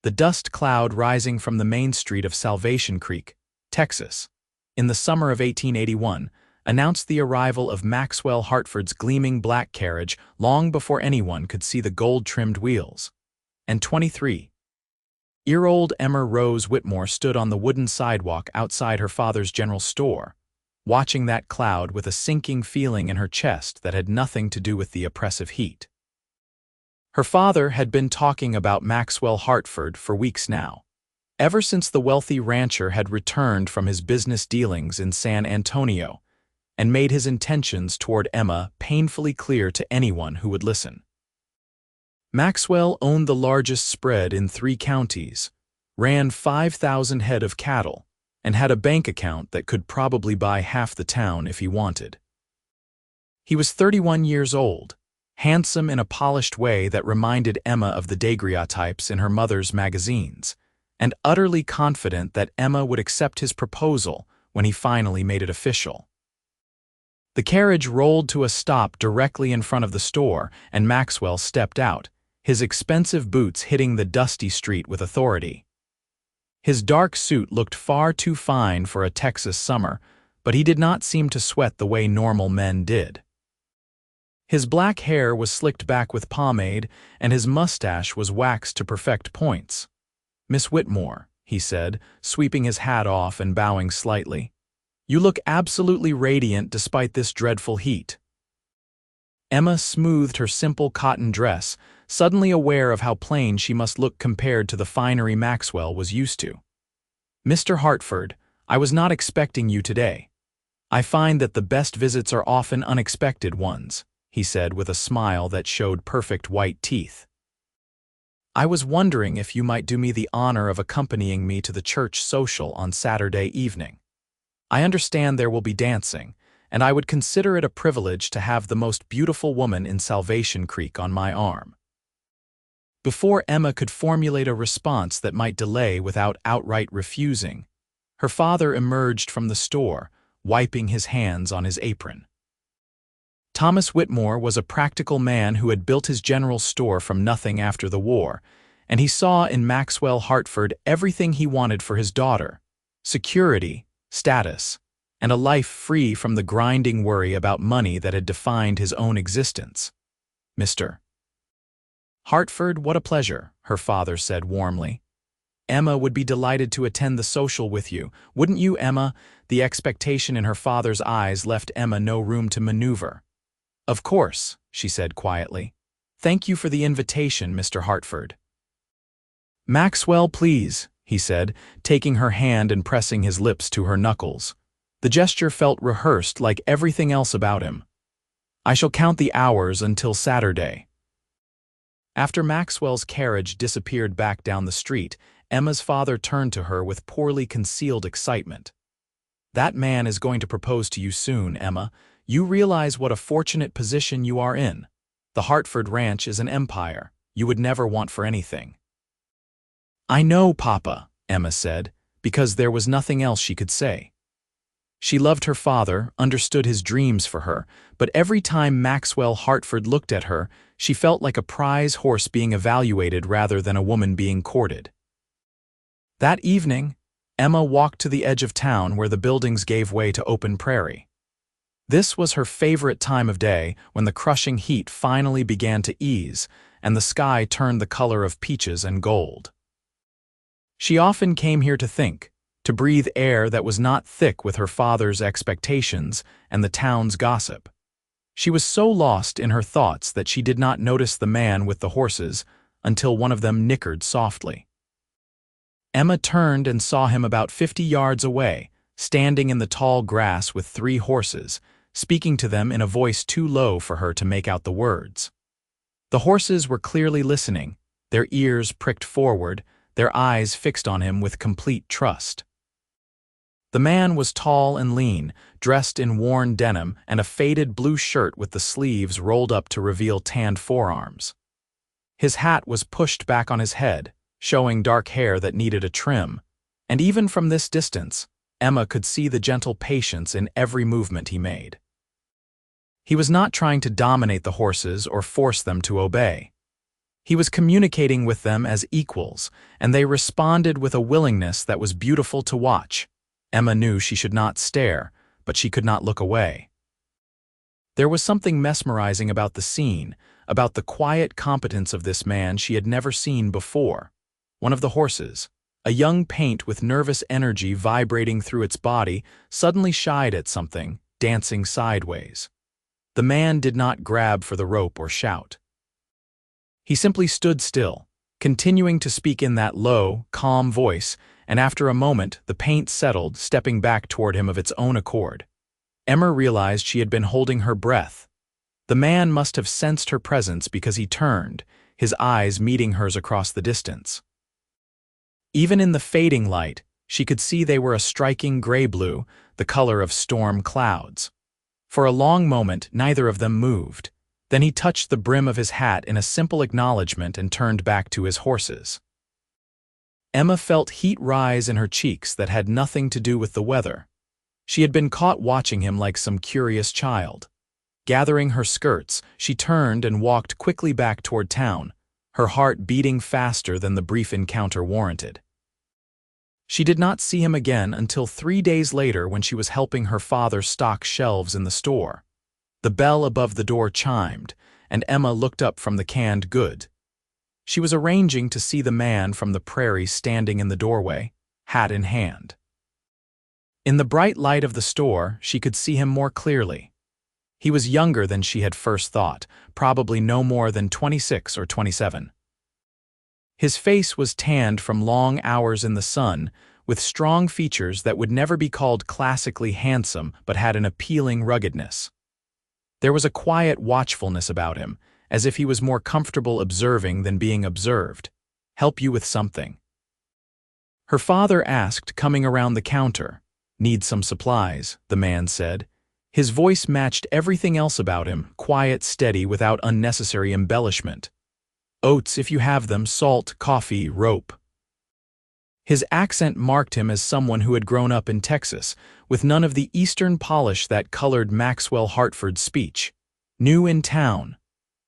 the dust cloud rising from the main street of Salvation Creek, Texas, in the summer of 1881, announced the arrival of Maxwell Hartford's gleaming black carriage long before anyone could see the gold-trimmed wheels. And 23-year-old Emma Rose Whitmore stood on the wooden sidewalk outside her father's general store, watching that cloud with a sinking feeling in her chest that had nothing to do with the oppressive heat. Her father had been talking about Maxwell Hartford for weeks now, ever since the wealthy rancher had returned from his business dealings in San Antonio and made his intentions toward Emma painfully clear to anyone who would listen. Maxwell owned the largest spread in 3 counties, ran 5,000 head of cattle, and had a bank account that could probably buy half the town if he wanted. He was 31 years old, handsome in a polished way that reminded Emma of the daguerreotypes in her mother's magazines, and utterly confident that Emma would accept his proposal when he finally made it official. The carriage rolled to a stop directly in front of the store, and Maxwell stepped out, his expensive boots hitting the dusty street with authority. His dark suit looked far too fine for a Texas summer, but he did not seem to sweat the way normal men did. His black hair was slicked back with pomade, and his mustache was waxed to perfect points. "Miss Whitmore," he said, sweeping his hat off and bowing slightly, "you look absolutely radiant despite this dreadful heat." Emma smoothed her simple cotton dress, suddenly aware of how plain she must look compared to the finery Maxwell was used to. "Mr. Hartford, I was not expecting you today. I find that the best visits are often unexpected ones," he said with a smile that showed perfect white teeth. "I was wondering if you might do me the honor of accompanying me to the church social on Saturday evening. I understand there will be dancing, and I would consider it a privilege to have the most beautiful woman in Salvation Creek on my arm." Before Emma could formulate a response that might delay without outright refusing, her father emerged from the store, wiping his hands on his apron. Thomas Whitmore was a practical man who had built his general store from nothing after the war, and he saw in Maxwell Hartford everything he wanted for his daughter: security, status, and a life free from the grinding worry about money that had defined his own existence. "Mr. Hartford, what a pleasure," her father said warmly. "Emma would be delighted to attend the social with you. Wouldn't you, Emma?" The expectation in her father's eyes left Emma no room to maneuver. "Of course," she said quietly. "Thank you for the invitation, Mr. Hartford." "Maxwell, please," he said, taking her hand and pressing his lips to her knuckles. The gesture felt rehearsed like everything else about him. "I shall count the hours until Saturday." After Maxwell's carriage disappeared back down the street, Emma's father turned to her with poorly concealed excitement. "That man is going to propose to you soon, Emma. You realize what a fortunate position you are in. The Hartford Ranch is an empire you would never want for anything." "I know, Papa," Emma said, because there was nothing else she could say. She loved her father, understood his dreams for her, but every time Maxwell Hartford looked at her, she felt like a prize horse being evaluated rather than a woman being courted. That evening, Emma walked to the edge of town where the buildings gave way to open prairie. This was her favorite time of day, when the crushing heat finally began to ease and the sky turned the color of peaches and gold. She often came here to think, to breathe air that was not thick with her father's expectations and the town's gossip. She was so lost in her thoughts that she did not notice the man with the horses until one of them nickered softly. Emma turned and saw him about 50 yards away, standing in the tall grass with 3 horses, speaking to them in a voice too low for her to make out the words. The horses were clearly listening, their ears pricked forward, their eyes fixed on him with complete trust. The man was tall and lean, dressed in worn denim and a faded blue shirt with the sleeves rolled up to reveal tanned forearms. His hat was pushed back on his head, showing dark hair that needed a trim, and even from this distance, Emma could see the gentle patience in every movement he made. He was not trying to dominate the horses or force them to obey. He was communicating with them as equals, and they responded with a willingness that was beautiful to watch. Emma knew she should not stare, but she could not look away. There was something mesmerizing about the scene, about the quiet competence of this man she had never seen before. One of the horses, a young paint with nervous energy vibrating through its body, suddenly shied at something, dancing sideways. The man did not grab for the rope or shout. He simply stood still, continuing to speak in that low, calm voice, and after a moment the paint settled, stepping back toward him of its own accord. Emma realized she had been holding her breath. The man must have sensed her presence because he turned, his eyes meeting hers across the distance. Even in the fading light, she could see they were a striking gray-blue, the color of storm clouds. For a long moment, neither of them moved. Then he touched the brim of his hat in a simple acknowledgement and turned back to his horses. Emma felt heat rise in her cheeks that had nothing to do with the weather. She had been caught watching him like some curious child. Gathering her skirts, she turned and walked quickly back toward town, her heart beating faster than the brief encounter warranted. She did not see him again until 3 days later when she was helping her father stock shelves in the store. The bell above the door chimed, and Emma looked up from the canned good. She was arranging to see the man from the prairie standing in the doorway, hat in hand. In the bright light of the store, she could see him more clearly. He was younger than she had first thought, probably no more than 26 or 27. His face was tanned from long hours in the sun, with strong features that would never be called classically handsome but had an appealing ruggedness. There was a quiet watchfulness about him, as if he was more comfortable observing than being observed. "Help you with something?" Her father asked, coming around the counter. "Need some supplies," the man said. His voice matched everything else about him, quiet, steady, without unnecessary embellishment. "Oats if you have them, salt, coffee, rope." His accent marked him as someone who had grown up in Texas, with none of the Eastern polish that colored Maxwell Hartford's speech. "New in town?"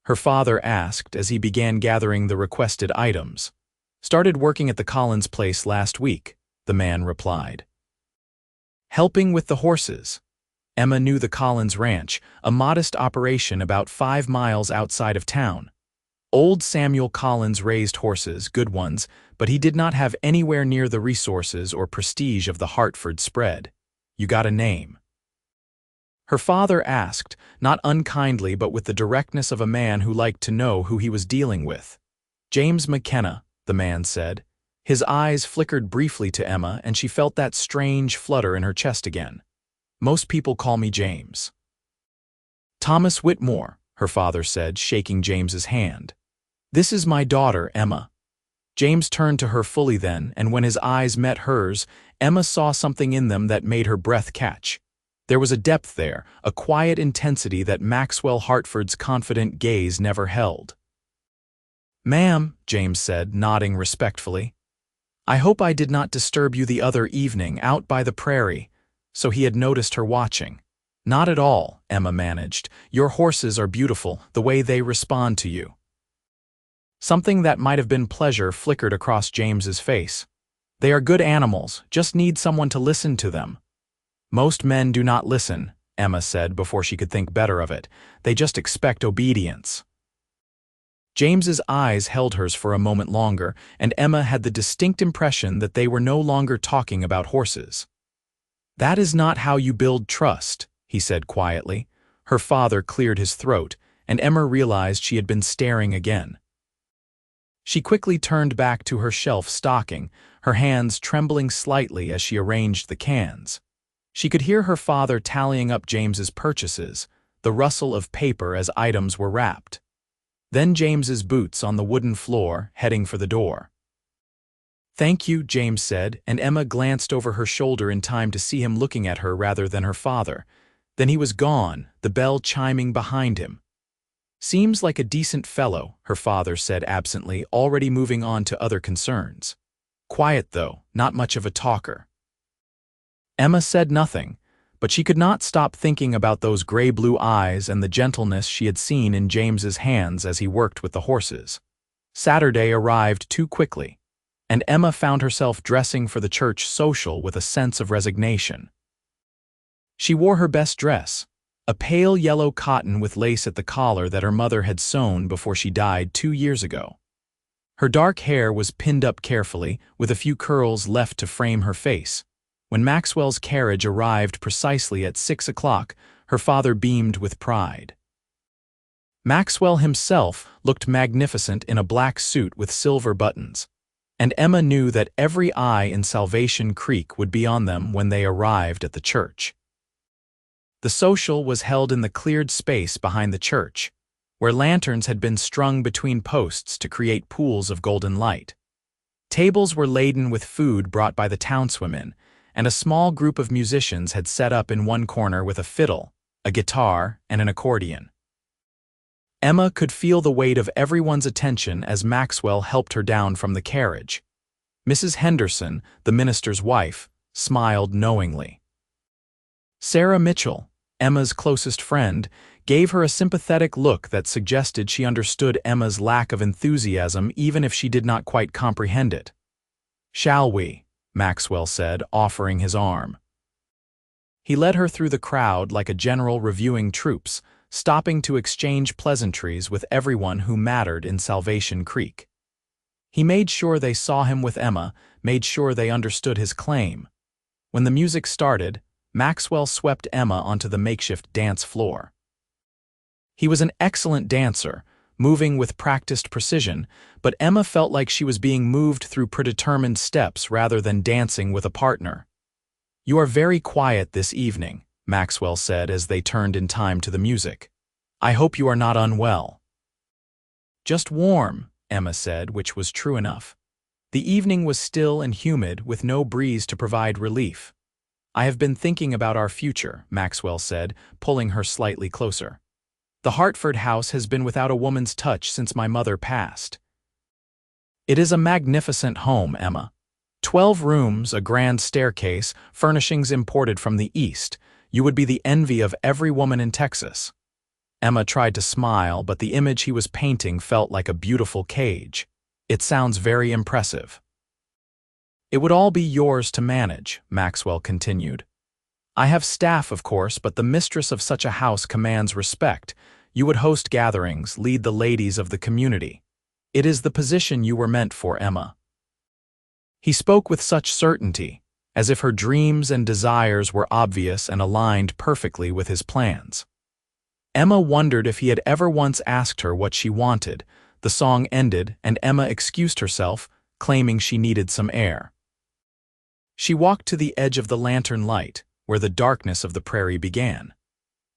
her father asked as he began gathering the requested items. "Started working at the Collins place last week," the man replied. Helping with the horses. Emma knew the Collins Ranch, a modest operation about 5 miles outside of town. Old Samuel Collins raised horses, good ones, but he did not have anywhere near the resources or prestige of the Hartford spread. "You got a name?" Her father asked, not unkindly but with the directness of a man who liked to know who he was dealing with. "James McKenna," the man said. His eyes flickered briefly to Emma, and she felt that strange flutter in her chest again. "Most people call me James." "Thomas Whitmore," her father said, shaking James's hand. "This is my daughter, Emma." James turned to her fully then, and when his eyes met hers, Emma saw something in them that made her breath catch. There was a depth there, a quiet intensity that Maxwell Hartford's confident gaze never held. "Ma'am," James said, nodding respectfully. "I hope I did not disturb you the other evening out by the prairie." So he had noticed her watching. "Not at all," Emma managed. "Your horses are beautiful, the way they respond to you." Something that might have been pleasure flickered across James's face. "They are good animals, just need someone to listen to them." "Most men do not listen," Emma said before she could think better of it. "They just expect obedience." James's eyes held hers for a moment longer, and Emma had the distinct impression that they were no longer talking about horses. "That is not how you build trust," he said quietly. Her father cleared his throat, and Emma realized she had been staring again. She quickly turned back to her shelf stocking, her hands trembling slightly as she arranged the cans. She could hear her father tallying up James's purchases, the rustle of paper as items were wrapped. Then James's boots on the wooden floor, heading for the door. "Thank you," James said, and Emma glanced over her shoulder in time to see him looking at her rather than her father. Then he was gone, the bell chiming behind him. "Seems like a decent fellow," her father said absently, already moving on to other concerns. "Quiet though, not much of a talker." Emma said nothing, but she could not stop thinking about those gray-blue eyes and the gentleness she had seen in James's hands as he worked with the horses. Saturday arrived too quickly, and Emma found herself dressing for the church social with a sense of resignation. She wore her best dress, a pale yellow cotton with lace at the collar that her mother had sewn before she died 2 years ago. Her dark hair was pinned up carefully, with a few curls left to frame her face. When Maxwell's carriage arrived precisely at 6 o'clock, her father beamed with pride. Maxwell himself looked magnificent in a black suit with silver buttons, and Emma knew that every eye in Salvation Creek would be on them when they arrived at the church. The social was held in the cleared space behind the church, where lanterns had been strung between posts to create pools of golden light. Tables were laden with food brought by the townswomen, and a small group of musicians had set up in one corner with a fiddle, a guitar, and an accordion. Emma could feel the weight of everyone's attention as Maxwell helped her down from the carriage. Mrs. Henderson, the minister's wife, smiled knowingly. Sarah Mitchell, Emma's closest friend, gave her a sympathetic look that suggested she understood Emma's lack of enthusiasm even if she did not quite comprehend it. "Shall we?" Maxwell said, offering his arm. He led her through the crowd like a general reviewing troops, stopping to exchange pleasantries with everyone who mattered in Salvation Creek. He made sure they saw him with Emma, made sure they understood his claim. When the music started, Maxwell swept Emma onto the makeshift dance floor. He was an excellent dancer, moving with practiced precision, but Emma felt like she was being moved through predetermined steps rather than dancing with a partner. "You are very quiet this evening," Maxwell said as they turned in time to the music. "I hope you are not unwell." "Just warm," Emma said, which was true enough. The evening was still and humid, with no breeze to provide relief. "I have been thinking about our future," Maxwell said, pulling her slightly closer. "The Hartford house has been without a woman's touch since my mother passed." "It is a magnificent home, Emma. 12 rooms, a grand staircase, furnishings imported from the East. You would be the envy of every woman in Texas." Emma tried to smile, but the image he was painting felt like a beautiful cage. "It sounds very impressive." "It would all be yours to manage," Maxwell continued. "I have staff, of course, but the mistress of such a house commands respect. You would host gatherings, lead the ladies of the community. It is the position you were meant for, Emma." He spoke with such certainty, as if her dreams and desires were obvious and aligned perfectly with his plans. Emma wondered if he had ever once asked her what she wanted. The song ended, and Emma excused herself, claiming she needed some air. She walked to the edge of the lantern light, where the darkness of the prairie began.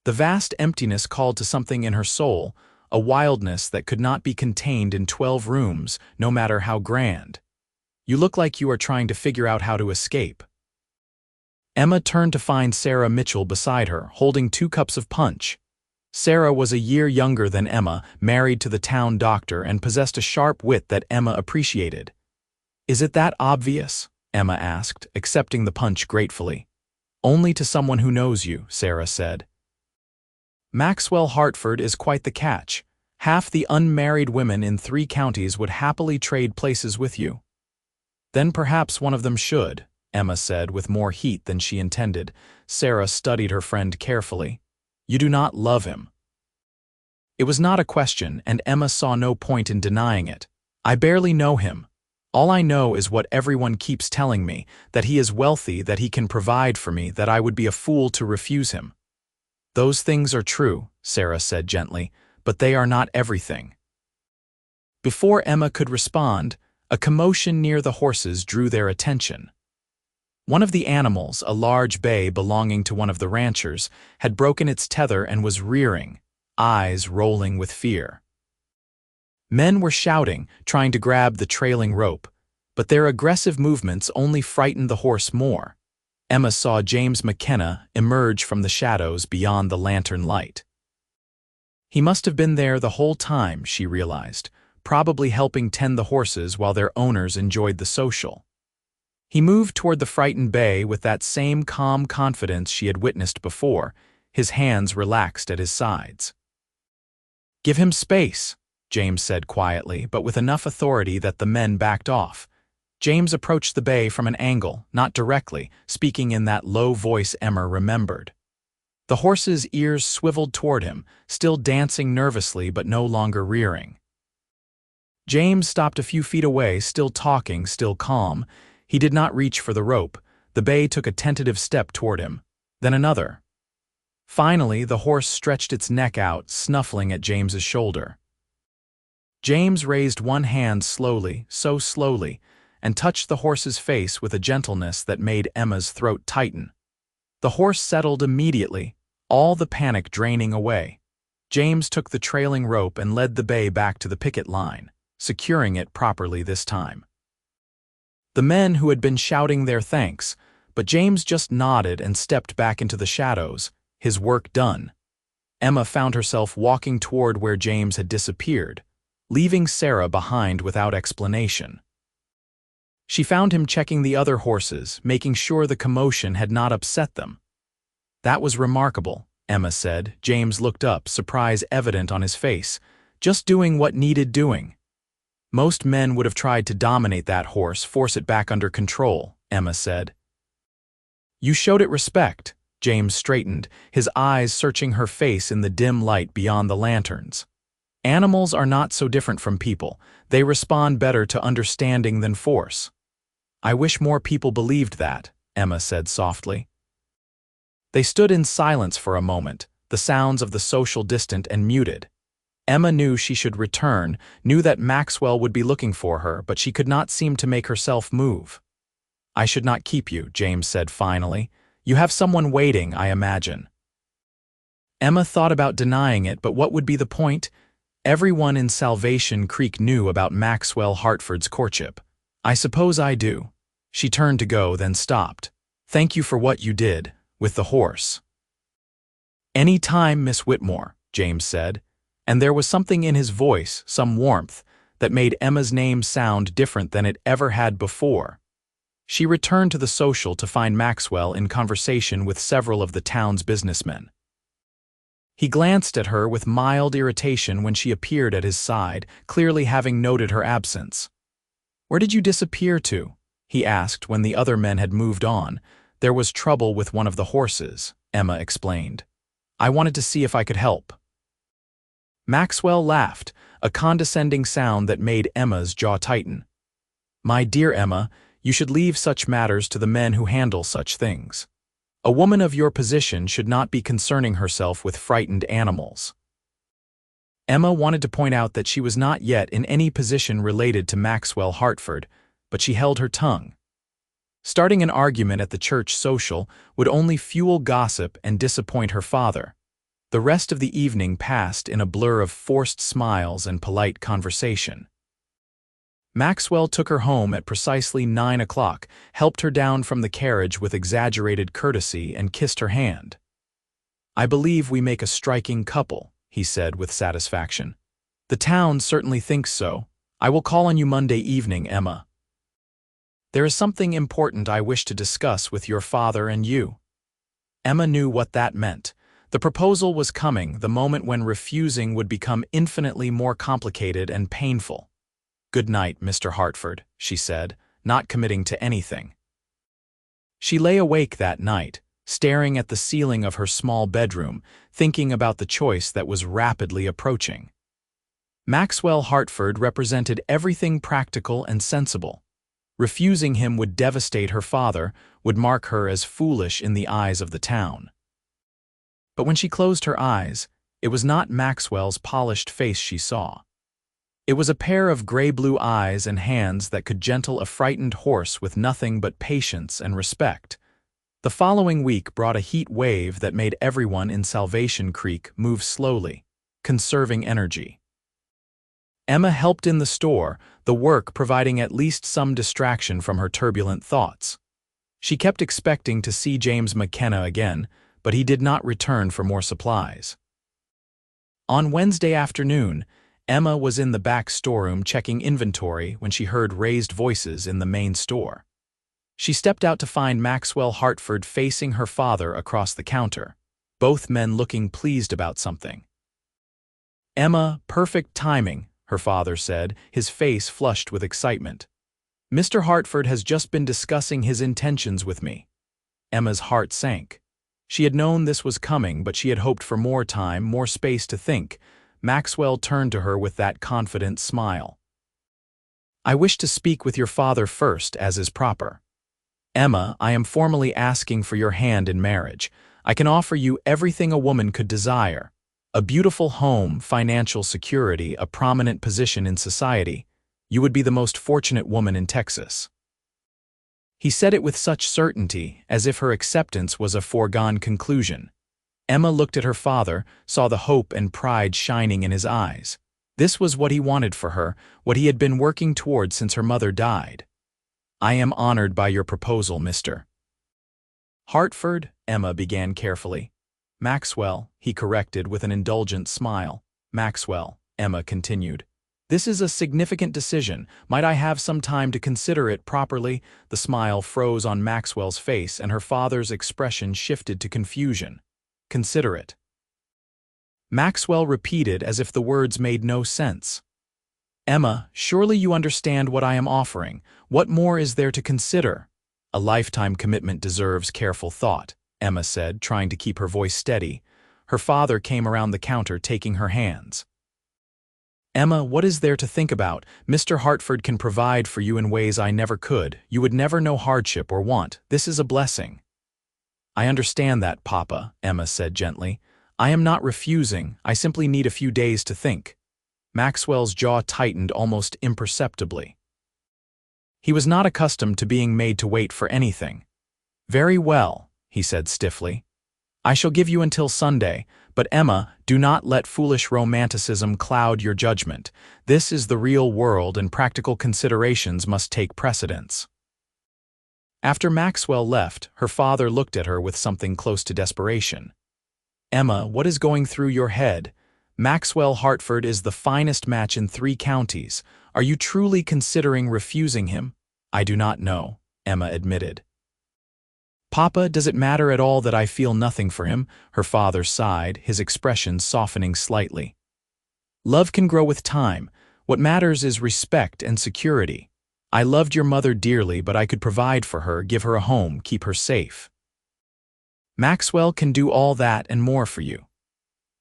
The vast emptiness called to something in her soul, a wildness that could not be contained in 12 rooms, no matter how grand. "You look like you are trying to figure out how to escape." Emma turned to find Sarah Mitchell beside her, holding 2 cups of punch. Sarah was a year younger than Emma, married to the town doctor, and possessed a sharp wit that Emma appreciated. "Is it that obvious?" Emma asked, accepting the punch gratefully. "Only to someone who knows you," Sarah said. "Maxwell Hartford is quite the catch. Half the unmarried women in 3 counties would happily trade places with you." "Then perhaps one of them should," Emma said with more heat than she intended. Sarah studied her friend carefully. "You do not love him." It was not a question, and Emma saw no point in denying it. "I barely know him. All I know is what everyone keeps telling me, that he is wealthy, that he can provide for me, that I would be a fool to refuse him." "Those things are true," Sarah said gently, "but they are not everything." Before Emma could respond, a commotion near the horses drew their attention. One of the animals, a large bay belonging to one of the ranchers, had broken its tether and was rearing, eyes rolling with fear. Men were shouting, trying to grab the trailing rope, but their aggressive movements only frightened the horse more. Emma saw James McKenna emerge from the shadows beyond the lantern light. He must have been there the whole time, she realized, probably helping tend the horses while their owners enjoyed the social. He moved toward the frightened bay with that same calm confidence she had witnessed before, his hands relaxed at his sides. "Give him space," James said quietly, but with enough authority that the men backed off. James approached the bay from an angle, not directly, speaking in that low voice Emma remembered. The horse's ears swiveled toward him, still dancing nervously but no longer rearing. James stopped a few feet away, still talking, still calm. He did not reach for the rope. The bay took a tentative step toward him, then another. Finally, the horse stretched its neck out, snuffling at James's shoulder. James raised one hand slowly, so slowly, and touched the horse's face with a gentleness that made Emma's throat tighten. The horse settled immediately, all the panic draining away. James took the trailing rope and led the bay back to the picket line, securing it properly this time. The men who had been shouting their thanks, but James just nodded and stepped back into the shadows, his work done. Emma found herself walking toward where James had disappeared, leaving Sarah behind without explanation. She found him checking the other horses, making sure the commotion had not upset them. "That was remarkable," Emma said. James looked up, surprise evident on his face, just doing what needed doing. "Most men would have tried to dominate that horse, force it back under control," Emma said. "You showed it respect." James straightened, his eyes searching her face in the dim light beyond the lanterns. "Animals are not so different from people. They respond better to understanding than force." "I wish more people believed that," Emma said softly. They stood in silence for a moment, the sounds of the social distant and muted. Emma knew she should return, knew that Maxwell would be looking for her, but she could not seem to make herself move. "I should not keep you," James said finally. "You have someone waiting, I imagine." Emma thought about denying it, but what would be the point? Everyone in Salvation Creek knew about Maxwell Hartford's courtship. "I suppose I do." She turned to go, then stopped. "Thank you for what you did, with the horse." "Any time, Miss Whitmore," James said, and there was something in his voice, some warmth, that made Emma's name sound different than it ever had before. She returned to the social to find Maxwell in conversation with several of the town's businessmen. He glanced at her with mild irritation when she appeared at his side, clearly having noted her absence. "Where did you disappear to?" he asked when the other men had moved on. "There was trouble with one of the horses," Emma explained. "I wanted to see if I could help." Maxwell laughed, a condescending sound that made Emma's jaw tighten. "My dear Emma, you should leave such matters to the men who handle such things. A woman of your position should not be concerning herself with frightened animals." Emma wanted to point out that she was not yet in any position related to Maxwell Hartford, but she held her tongue. Starting an argument at the church social would only fuel gossip and disappoint her father. The rest of the evening passed in a blur of forced smiles and polite conversation. Maxwell took her home at precisely 9 o'clock, helped her down from the carriage with exaggerated courtesy, and kissed her hand. "I believe we make a striking couple," he said with satisfaction. "The town certainly thinks so. I will call on you Monday evening, Emma. There is something important I wish to discuss with your father and you." Emma knew what that meant. The proposal was coming, the moment when refusing would become infinitely more complicated and painful. "Good night, Mr. Hartford," she said, not committing to anything. She lay awake that night, staring at the ceiling of her small bedroom, thinking about the choice that was rapidly approaching. Maxwell Hartford represented everything practical and sensible. Refusing him would devastate her father, would mark her as foolish in the eyes of the town. But when she closed her eyes, it was not Maxwell's polished face she saw. It was a pair of gray-blue eyes and hands that could gentle a frightened horse with nothing but patience and respect. The following week brought a heat wave that made everyone in Salvation Creek move slowly, conserving energy. Emma helped in the store, the work providing at least some distraction from her turbulent thoughts. She kept expecting to see James McKenna again, but he did not return for more supplies. On Wednesday afternoon, Emma was in the back storeroom checking inventory when she heard raised voices in the main store. She stepped out to find Maxwell Hartford facing her father across the counter, both men looking pleased about something. "Emma, perfect timing," her father said, his face flushed with excitement. "Mr. Hartford has just been discussing his intentions with me." Emma's heart sank. She had known this was coming, but she had hoped for more time, more space to think. Maxwell turned to her with that confident smile. "I wish to speak with your father first, as is proper. Emma, I am formally asking for your hand in marriage. I can offer you everything a woman could desire. A beautiful home, financial security, a prominent position in society. You would be the most fortunate woman in Texas." He said it with such certainty, as if her acceptance was a foregone conclusion. Emma looked at her father, saw the hope and pride shining in his eyes. This was what he wanted for her, what he had been working toward since her mother died. "I am honored by your proposal, Mr. Hartford," Emma began carefully. "Maxwell," he corrected with an indulgent smile. "Maxwell," Emma continued. "This is a significant decision. Might I have some time to consider it properly?" The smile froze on Maxwell's face, and her father's expression shifted to confusion. "Consider it." Maxwell repeated as if the words made no sense. "Emma, surely you understand what I am offering. What more is there to consider?" "A lifetime commitment deserves careful thought," Emma said, trying to keep her voice steady. Her father came around the counter, taking her hands. "Emma, what is there to think about? Mr. Hartford can provide for you in ways I never could. You would never know hardship or want. This is a blessing." "I understand that, Papa," Emma said gently. "I am not refusing. I simply need a few days to think." Maxwell's jaw tightened almost imperceptibly. He was not accustomed to being made to wait for anything. "Very well," he said stiffly. "I shall give you until Sunday, but Emma, do not let foolish romanticism cloud your judgment. This is the real world, and practical considerations must take precedence." After Maxwell left, her father looked at her with something close to desperation. "Emma, what is going through your head? Maxwell Hartford is the finest match in 3 counties. Are you truly considering refusing him?" "I do not know," Emma admitted. "Papa, does it matter at all that I feel nothing for him?" Her father sighed, his expression softening slightly. "Love can grow with time. What matters is respect and security. I loved your mother dearly, but I could provide for her, give her a home, keep her safe. Maxwell can do all that and more for you."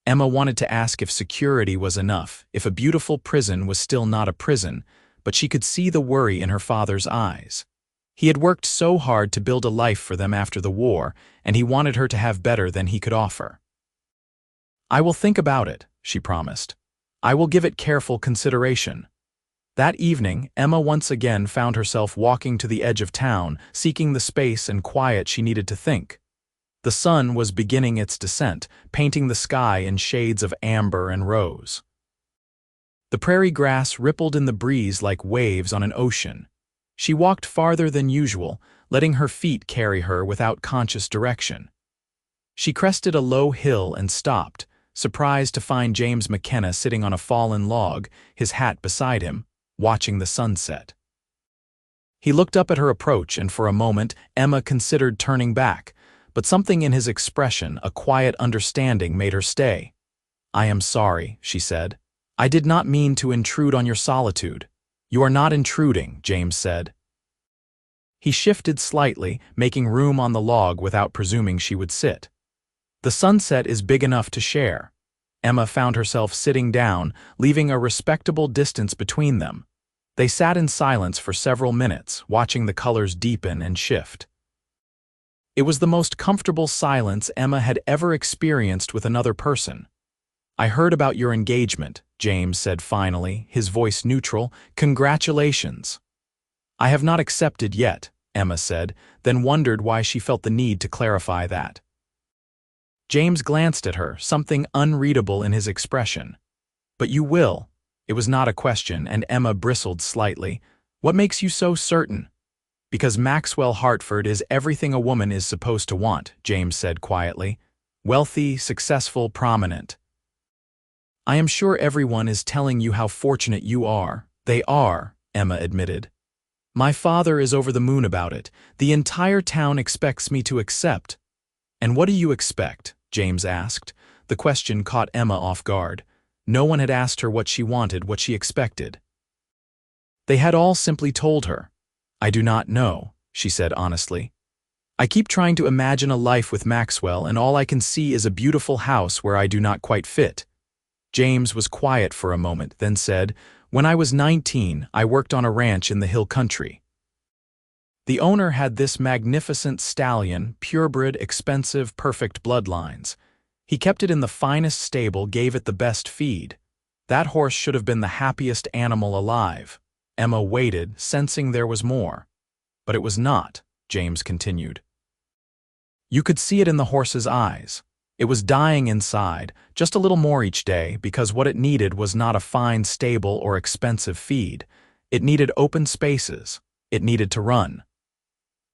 Emma wanted to ask if security was enough, if a beautiful prison was still not a prison, but she could see the worry in her father's eyes. He had worked so hard to build a life for them after the war, and he wanted her to have better than he could offer. "I will think about it," she promised. "I will give it careful consideration." That evening, Emma once again found herself walking to the edge of town, seeking the space and quiet she needed to think. The sun was beginning its descent, painting the sky in shades of amber and rose. The prairie grass rippled in the breeze like waves on an ocean. She walked farther than usual, letting her feet carry her without conscious direction. She crested a low hill and stopped, surprised to find James McKenna sitting on a fallen log, his hat beside him, watching the sunset. He looked up at her approach, and for a moment Emma considered turning back, but something in his expression, a quiet understanding, made her stay. "I am sorry," she said. "I did not mean to intrude on your solitude." "You are not intruding," James said. He shifted slightly, making room on the log without presuming she would sit. "The sunset is big enough to share." Emma found herself sitting down, leaving a respectable distance between them. They sat in silence for several minutes, watching the colors deepen and shift. It was the most comfortable silence Emma had ever experienced with another person. "I heard about your engagement," James said finally, his voice neutral. "Congratulations." "I have not accepted yet," Emma said, then wondered why she felt the need to clarify that. James glanced at her, something unreadable in his expression. "But you will." It was not a question, and Emma bristled slightly. "What makes you so certain?" "Because Maxwell Hartford is everything a woman is supposed to want," James said quietly. "Wealthy, successful, prominent. I am sure everyone is telling you how fortunate you are." "They are," Emma admitted. "My father is over the moon about it. The entire town expects me to accept." "And what do you expect?" James asked. The question caught Emma off guard. No one had asked her what she wanted, what she expected. They had all simply told her. "I do not know," she said honestly. "I keep trying to imagine a life with Maxwell, and all I can see is a beautiful house where I do not quite fit." James was quiet for a moment, then said, "When I was 19, I worked on a ranch in the hill country. The owner had this magnificent stallion, purebred, expensive, perfect bloodlines. He kept it in the finest stable, gave it the best feed. That horse should have been the happiest animal alive." Emma waited, sensing there was more. "But it was not," James continued. "You could see it in the horse's eyes. It was dying inside, just a little more each day, because what it needed was not a fine stable or expensive feed. It needed open spaces. It needed to run."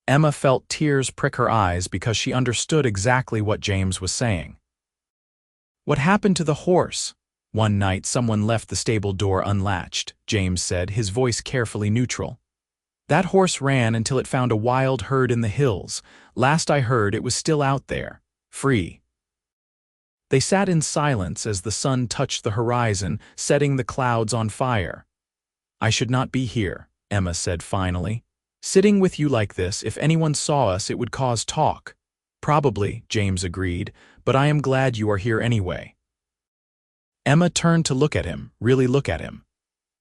Emma felt tears prick her eyes because she understood exactly what James was saying. "What happened to the horse?" "One night someone left the stable door unlatched," James said, his voice carefully neutral. "That horse ran until it found a wild herd in the hills. Last I heard, it was still out there, free." They sat in silence as the sun touched the horizon, setting the clouds on fire. "I should not be here," Emma said finally. "Sitting with you like this, if anyone saw us, it would cause talk." "Probably," James agreed, "but I am glad you are here anyway." Emma turned to look at him, really look at him.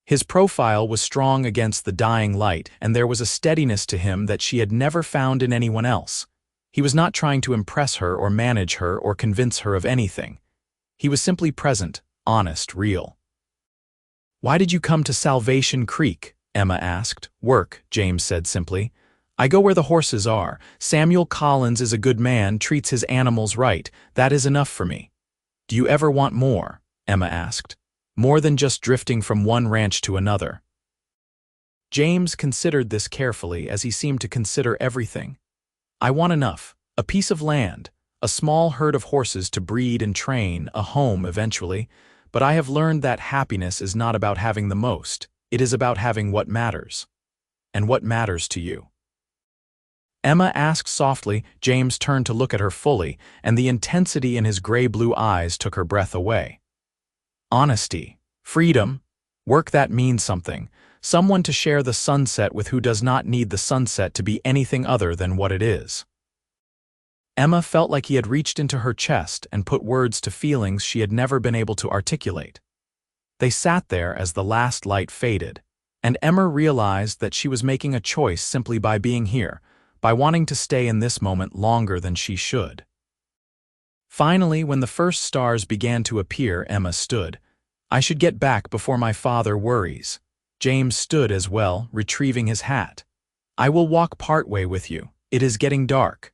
His profile was strong against the dying light, and there was a steadiness to him that she had never found in anyone else. He was not trying to impress her or manage her or convince her of anything. He was simply present, honest, real. "Why did you come to Salvation Creek?" Emma asked. "Work," James said simply. "I go where the horses are. Samuel Collins is a good man, treats his animals right. That is enough for me." "Do you ever want more?" Emma asked. "More than just drifting from one ranch to another?" James considered this carefully, as he seemed to consider everything. "I want enough. A piece of land, a small herd of horses to breed and train, a home eventually. But I have learned that happiness is not about having the most. It is about having what matters." "And what matters to you?" Emma asked softly. James turned to look at her fully, and the intensity in his gray-blue eyes took her breath away. "Honesty, freedom, work that means something, someone to share the sunset with who does not need the sunset to be anything other than what it is." Emma felt like he had reached into her chest and put words to feelings she had never been able to articulate. They sat there as the last light faded, and Emma realized that she was making a choice simply by being here, by wanting to stay in this moment longer than she should. Finally, when the first stars began to appear, Emma stood. "I should get back before my father worries." James stood as well, retrieving his hat. "I will walk partway with you. It is getting dark."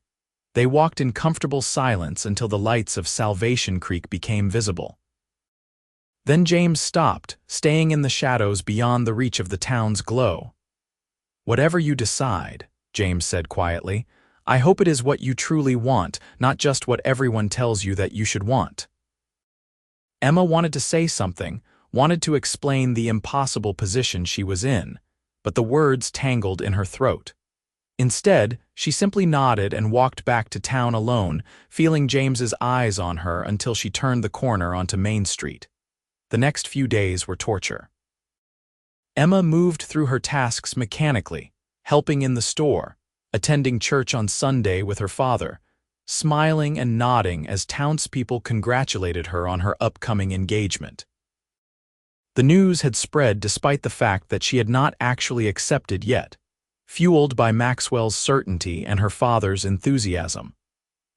They walked in comfortable silence until the lights of Salvation Creek became visible. Then James stopped, staying in the shadows beyond the reach of the town's glow. "Whatever you decide," James said quietly, "I hope it is what you truly want, not just what everyone tells you that you should want." Emma wanted to say something, wanted to explain the impossible position she was in, but the words tangled in her throat. Instead, she simply nodded and walked back to town alone, feeling James's eyes on her until she turned the corner onto Main Street. The next few days were torture. Emma moved through her tasks mechanically, helping in the store, attending church on Sunday with her father, smiling and nodding as townspeople congratulated her on her upcoming engagement. The news had spread despite the fact that she had not actually accepted yet, fueled by Maxwell's certainty and her father's enthusiasm.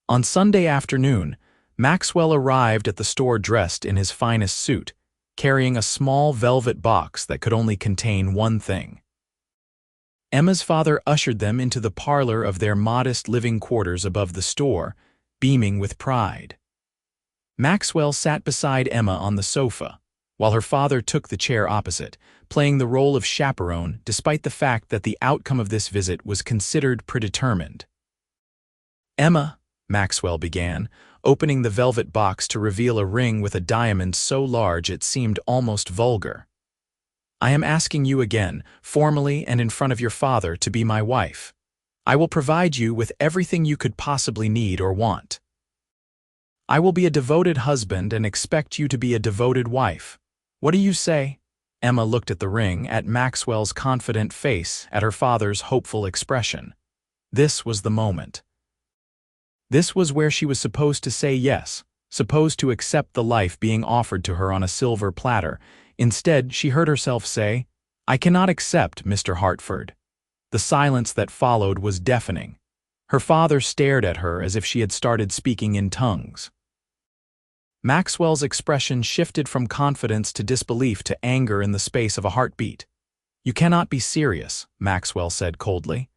On Sunday afternoon, Maxwell arrived at the store dressed in his finest suit, carrying a small velvet box that could only contain one thing. Emma's father ushered them into the parlor of their modest living quarters above the store, beaming with pride. Maxwell sat beside Emma on the sofa, while her father took the chair opposite, playing the role of chaperone despite the fact that the outcome of this visit was considered predetermined. "Emma," Maxwell began, opening the velvet box to reveal a ring with a diamond so large it seemed almost vulgar. "I am asking you again, formally and in front of your father, to be my wife. I will provide you with everything you could possibly need or want." I will be a devoted husband and expect you to be a devoted wife. What do you say?" Emma looked at the ring, at Maxwell's confident face, at her father's hopeful expression. This was the moment. This was where she was supposed to say yes, supposed to accept the life being offered to her on a silver platter. Instead, she heard herself say, "I cannot accept, Mr. Hartford." The silence that followed was deafening. Her father stared at her as if she had started speaking in tongues. Maxwell's expression shifted from confidence to disbelief to anger in the space of a heartbeat. "You cannot be serious," Maxwell said coldly.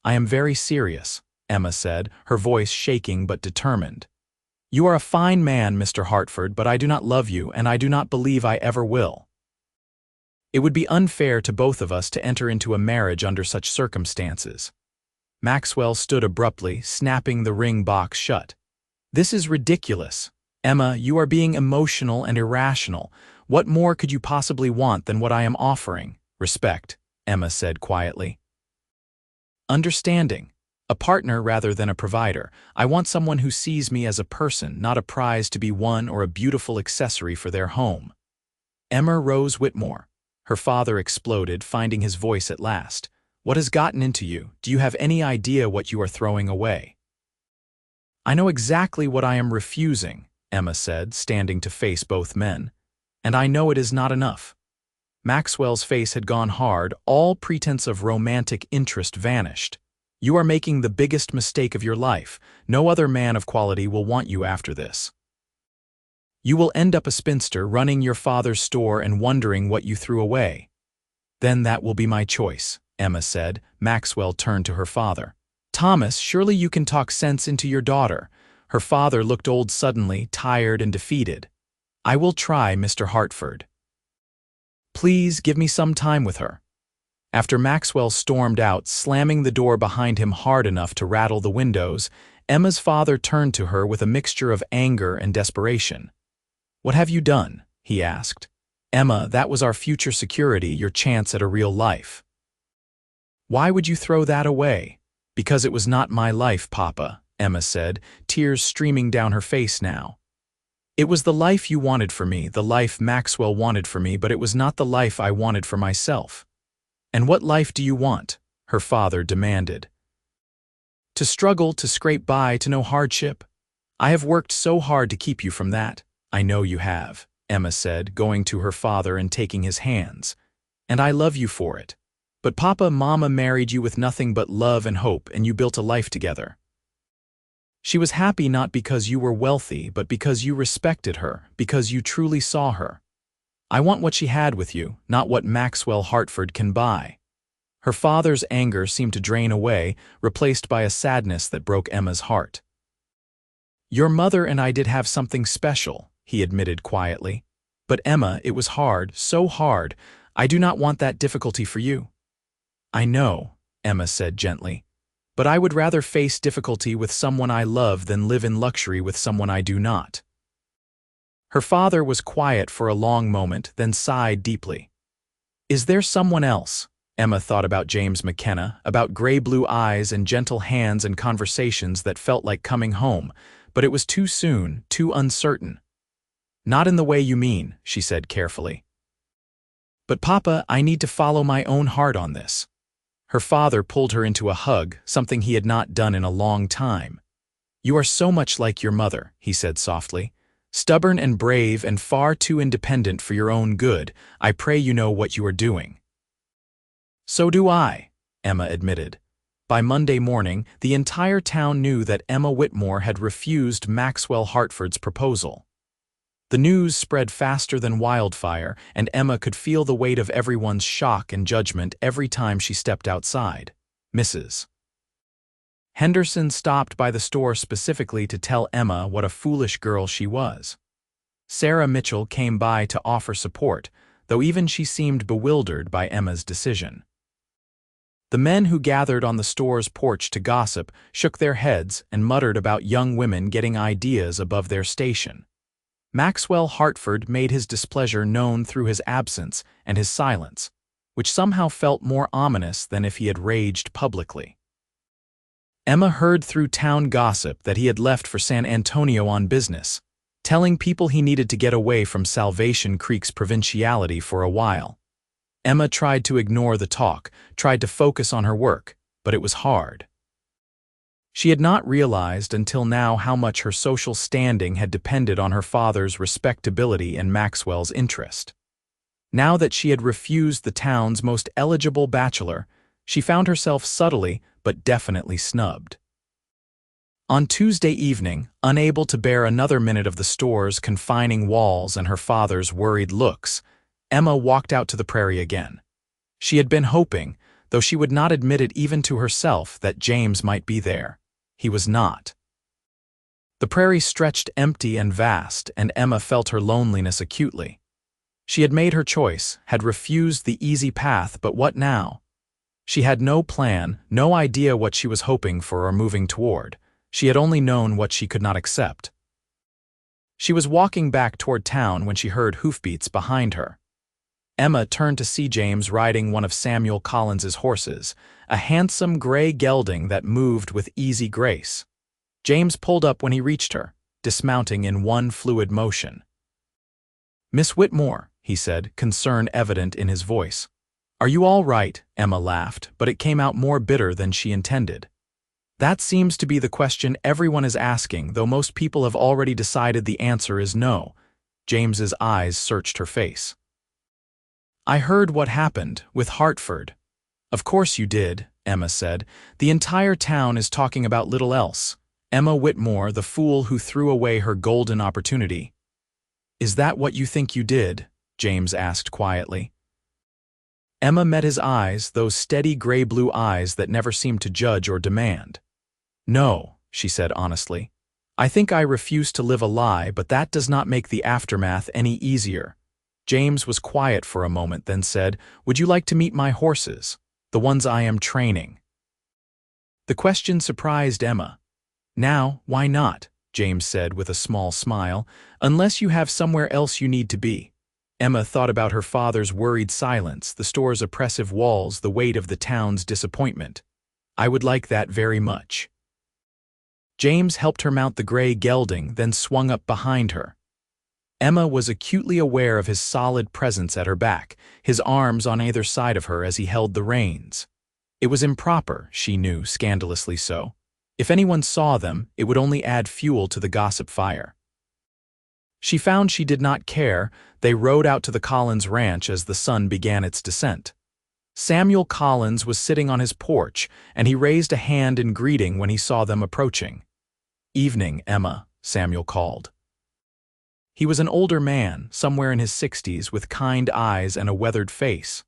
"I am very serious," Emma said, her voice shaking but determined. "You are a fine man, Mr. Hartford, but I do not love you, and I do not believe I ever will. It would be unfair to both of us to enter into a marriage under such circumstances." Maxwell stood abruptly, snapping the ring box shut. "This is ridiculous. Emma, you are being emotional and irrational. What more could you possibly want than what I am offering?" "Respect," Emma said quietly. "Understanding. A partner rather than a provider. I want someone who sees me as a person, not a prize to be won or a beautiful accessory for their home." "Emma Rose Whitmore," her father exploded, finding his voice at last. "What has gotten into you? Do you have any idea what you are throwing away?" "I know exactly what I am refusing," Emma said, standing to face both men. "And I know it is not enough." Maxwell's face had gone hard, all pretense of romantic interest vanished. "You are making the biggest mistake of your life. No other man of quality will want you after this. You will end up a spinster running your father's store and wondering what you threw away." "Then that will be my choice," Emma said. Maxwell turned to her father. "Thomas, surely you can talk sense into your daughter." Her father looked old suddenly, tired and defeated. "I will try, Mr. Hartford. Please give me some time with her." After Maxwell stormed out, slamming the door behind him hard enough to rattle the windows, Emma's father turned to her with a mixture of anger and desperation. "What have you done?" he asked. "Emma, that was our future security, your chance at a real life. Why would you throw that away?" "Because it was not my life, Papa," Emma said, tears streaming down her face now. "It was the life you wanted for me, the life Maxwell wanted for me, but it was not the life I wanted for myself." "And what life do you want?" her father demanded. "To struggle, to scrape by, to know hardship? I have worked so hard to keep you from that." "I know you have," Emma said, going to her father and taking his hands. "And I love you for it. But Papa, Mama married you with nothing but love and hope, and you built a life together. She was happy not because you were wealthy, but because you respected her, because you truly saw her. I want what she had with you, not what Maxwell Hartford can buy." Her father's anger seemed to drain away, replaced by a sadness that broke Emma's heart. "Your mother and I did have something special," he admitted quietly. "But Emma, it was hard, so hard. I do not want that difficulty for you." "I know," Emma said gently, "but I would rather face difficulty with someone I love than live in luxury with someone I do not." Her father was quiet for a long moment, then sighed deeply. "Is there someone else?" Emma thought about James McKenna, about gray-blue eyes and gentle hands and conversations that felt like coming home, but it was too soon, too uncertain. "Not in the way you mean," she said carefully. "But Papa, I need to follow my own heart on this." Her father pulled her into a hug, something he had not done in a long time. "You are so much like your mother," he said softly. "Stubborn and brave and far too independent for your own good. I pray you know what you are doing." "So do I," Emma admitted. By Monday morning, the entire town knew that Emma Whitmore had refused Maxwell Hartford's proposal. The news spread faster than wildfire, and Emma could feel the weight of everyone's shock and judgment every time she stepped outside. Mrs. Henderson stopped by the store specifically to tell Emma what a foolish girl she was. Sarah Mitchell came by to offer support, though even she seemed bewildered by Emma's decision. The men who gathered on the store's porch to gossip shook their heads and muttered about young women getting ideas above their station. Maxwell Hartford made his displeasure known through his absence and his silence, which somehow felt more ominous than if he had raged publicly. Emma heard through town gossip that he had left for San Antonio on business, telling people he needed to get away from Salvation Creek's provinciality for a while. Emma tried to ignore the talk, tried to focus on her work, but it was hard. She had not realized until now how much her social standing had depended on her father's respectability and Maxwell's interest. Now that she had refused the town's most eligible bachelor, she found herself subtly but definitely snubbed. On Tuesday evening, unable to bear another minute of the store's confining walls and her father's worried looks, Emma walked out to the prairie again. She had been hoping, though she would not admit it even to herself, that James might be there. He was not. The prairie stretched empty and vast, and Emma felt her loneliness acutely. She had made her choice, had refused the easy path, but what now? She had no plan, no idea what she was hoping for or moving toward. She had only known what she could not accept. She was walking back toward town when she heard hoofbeats behind her. Emma turned to see James riding one of Samuel Collins's horses, a handsome gray gelding that moved with easy grace. James pulled up when he reached her, dismounting in one fluid motion. "Miss Whitmore," he said, concern evident in his voice. "Are you all right?" Emma laughed, but it came out more bitter than she intended. "That seems to be the question everyone is asking, though most people have already decided the answer is no." James's eyes searched her face. "I heard what happened with Hartford." "Of course you did," Emma said. "The entire town is talking about little else. Emma Whitmore, the fool who threw away her golden opportunity." "Is that what you think you did?" James asked quietly. Emma met his eyes, those steady gray-blue eyes that never seemed to judge or demand. "No," she said honestly. "I think I refuse to live a lie, but that does not make the aftermath any easier." James was quiet for a moment, then said, "Would you like to meet my horses, the ones I am training?" The question surprised Emma. "Now, why not?" James said with a small smile, "unless you have somewhere else you need to be." Emma thought about her father's worried silence, the store's oppressive walls, the weight of the town's disappointment. "I would like that very much." James helped her mount the gray gelding, then swung up behind her. Emma was acutely aware of his solid presence at her back, his arms on either side of her as he held the reins. It was improper, she knew, scandalously so. If anyone saw them, it would only add fuel to the gossip fire. She found she did not care. They rode out to the Collins ranch as the sun began its descent. Samuel Collins was sitting on his porch, and he raised a hand in greeting when he saw them approaching. "Evening, Emma," Samuel called. He was an older man, somewhere in his 60s, with kind eyes and a weathered face.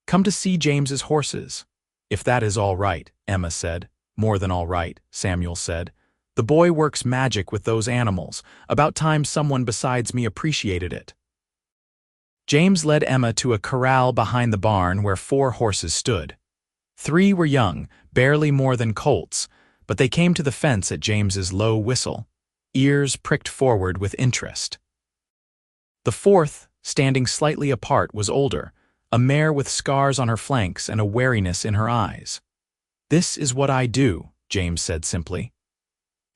"Come to see James's horses." "If that is all right," Emma said. "More than all right," Samuel said. "The boy works magic with those animals. About time someone besides me appreciated it." James led Emma to a corral behind the barn where 4 horses stood. 3 were young, barely more than colts, but they came to the fence at James's low whistle, ears pricked forward with interest. The 4th, standing slightly apart, was older, a mare with scars on her flanks and a wariness in her eyes. "This is what I do," James said simply.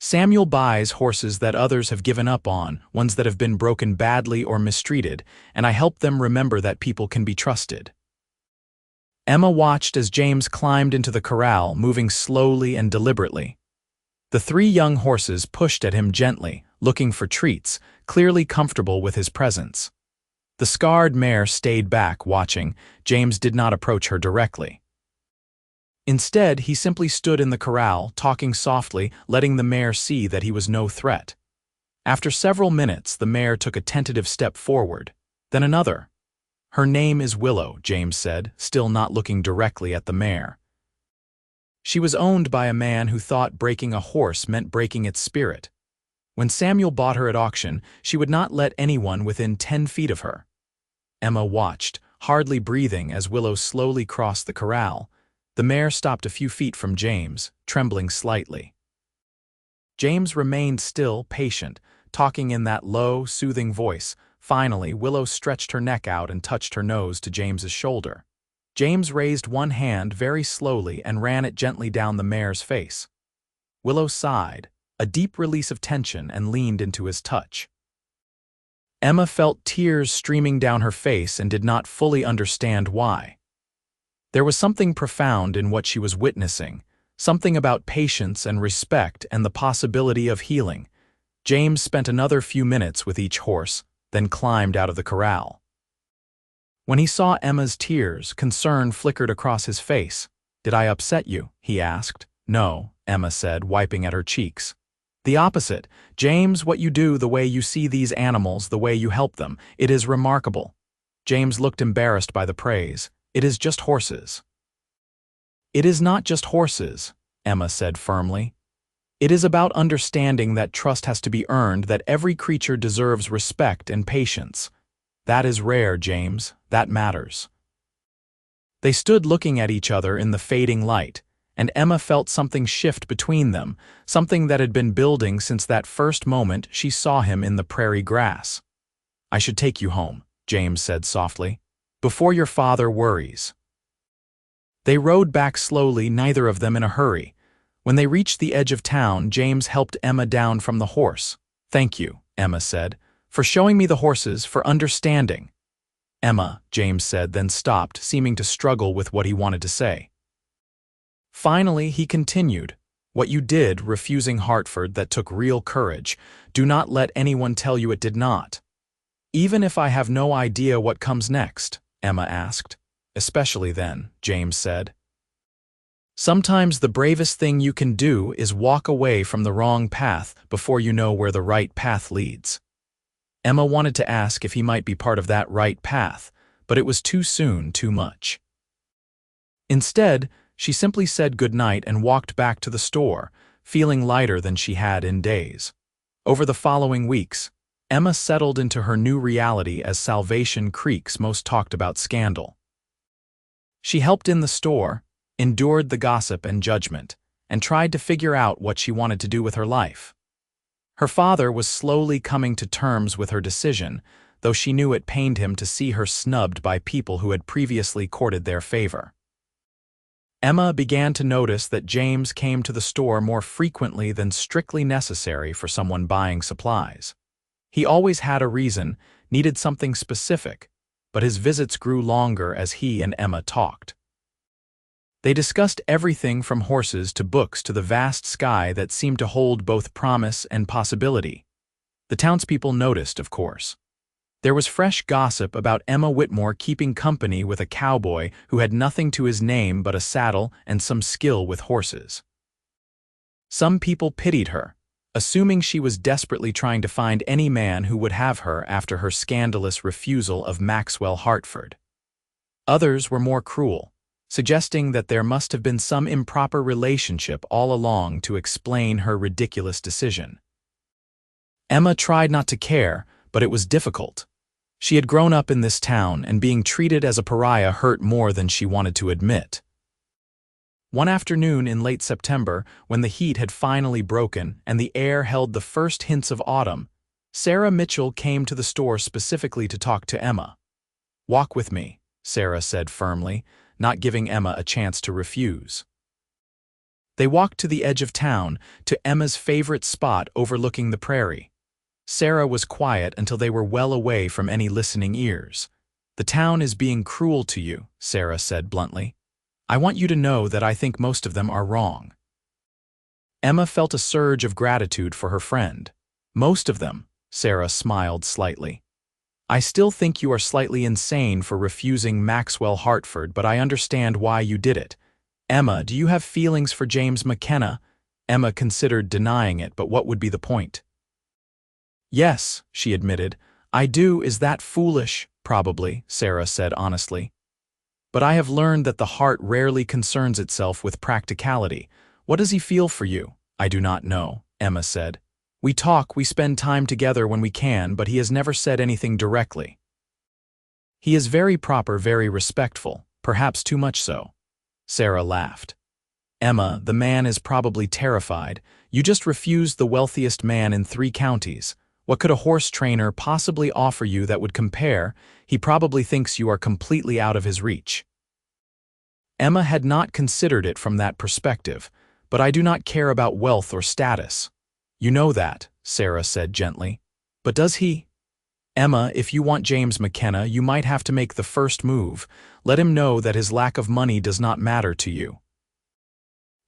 "Samuel buys horses that others have given up on, ones that have been broken badly or mistreated, and I help them remember that people can be trusted." Emma watched as James climbed into the corral, moving slowly and deliberately. The 3 young horses pushed at him gently, looking for treats, clearly comfortable with his presence. The scarred mare stayed back, watching. James did not approach her directly. Instead, he simply stood in the corral, talking softly, letting the mare see that he was no threat. After several minutes, the mare took a tentative step forward, then another. "Her name is Willow," James said, still not looking directly at the mare. "She was owned by a man who thought breaking a horse meant breaking its spirit. When Samuel bought her at auction, she would not let anyone within 10 feet of her." Emma watched, hardly breathing, as Willow slowly crossed the corral. The mare stopped a few feet from James, trembling slightly. James remained still, patient, talking in that low, soothing voice. Finally, Willow stretched her neck out and touched her nose to James's shoulder. James raised one hand very slowly and ran it gently down the mare's face. Willow sighed, a deep release of tension, and leaned into his touch. Emma felt tears streaming down her face and did not fully understand why. There was something profound in what she was witnessing, something about patience and respect and the possibility of healing. James spent another few minutes with each horse, then climbed out of the corral. When he saw Emma's tears, concern flickered across his face. "Did I upset you?" he asked. "No," Emma said, wiping at her cheeks. "The opposite. James, what you do, the way you see these animals, the way you help them, it is remarkable." James looked embarrassed by the praise. "It is just horses." "It is not just horses," Emma said firmly. "It is about understanding that trust has to be earned, that every creature deserves respect and patience. That is rare, James. That matters." They stood looking at each other in the fading light, and Emma felt something shift between them, something that had been building since that first moment she saw him in the prairie grass. "I should take you home," James said softly, "before your father worries." They rode back slowly, neither of them in a hurry. When they reached the edge of town, James helped Emma down from the horse. "Thank you," Emma said, "for showing me the horses, for understanding." "Emma," James said, then stopped, seeming to struggle with what he wanted to say. Finally, he continued, "What you did, refusing Hartford, that took real courage. Do not let anyone tell you it did not." "Even if I have no idea what comes next?" Emma asked. "Especially then," James said. "Sometimes the bravest thing you can do is walk away from the wrong path before you know where the right path leads." Emma wanted to ask if he might be part of that right path, but it was too soon, too much. Instead, she simply said goodnight and walked back to the store, feeling lighter than she had in days. Over the following weeks, Emma settled into her new reality as Salvation Creek's most talked about scandal. She helped in the store, endured the gossip and judgment, and tried to figure out what she wanted to do with her life. Her father was slowly coming to terms with her decision, though she knew it pained him to see her snubbed by people who had previously courted their favor. Emma began to notice that James came to the store more frequently than strictly necessary for someone buying supplies. He always had a reason, needed something specific, but his visits grew longer as he and Emma talked. They discussed everything from horses to books to the vast sky that seemed to hold both promise and possibility. The townspeople noticed, of course. There was fresh gossip about Emma Whitmore keeping company with a cowboy who had nothing to his name but a saddle and some skill with horses. Some people pitied her, assuming she was desperately trying to find any man who would have her after her scandalous refusal of Maxwell Hartford. Others were more cruel, suggesting that there must have been some improper relationship all along to explain her ridiculous decision. Emma tried not to care, but it was difficult. She had grown up in this town, and being treated as a pariah hurt more than she wanted to admit. One afternoon in late September, when the heat had finally broken and the air held the first hints of autumn, Sarah Mitchell came to the store specifically to talk to Emma. "Walk with me," Sarah said firmly, not giving Emma a chance to refuse. They walked to the edge of town, to Emma's favorite spot overlooking the prairie. Sarah was quiet until they were well away from any listening ears. "The town is being cruel to you," Sarah said bluntly. "I want you to know that I think most of them are wrong." Emma felt a surge of gratitude for her friend. "Most of them," Sarah smiled slightly. "I still think you are slightly insane for refusing Maxwell Hartford, but I understand why you did it. Emma, do you have feelings for James McKenna?" Emma considered denying it, but what would be the point? "Yes," she admitted. "I do. Is that foolish?" "Probably," Sarah said honestly. "But I have learned that the heart rarely concerns itself with practicality. What does he feel for you?" "I do not know," Emma said. "We talk, we spend time together when we can, but he has never said anything directly. He is very proper, very respectful, perhaps too much so." Sarah laughed. "Emma, the man is probably terrified. You just refused the wealthiest man in 3 counties. What could a horse trainer possibly offer you that would compare? He probably thinks you are completely out of his reach." Emma had not considered it from that perspective, but I do not care about wealth or status. You know that, Sarah said gently. But does he? Emma, if you want James McKenna, you might have to make the first move. Let him know that his lack of money does not matter to you.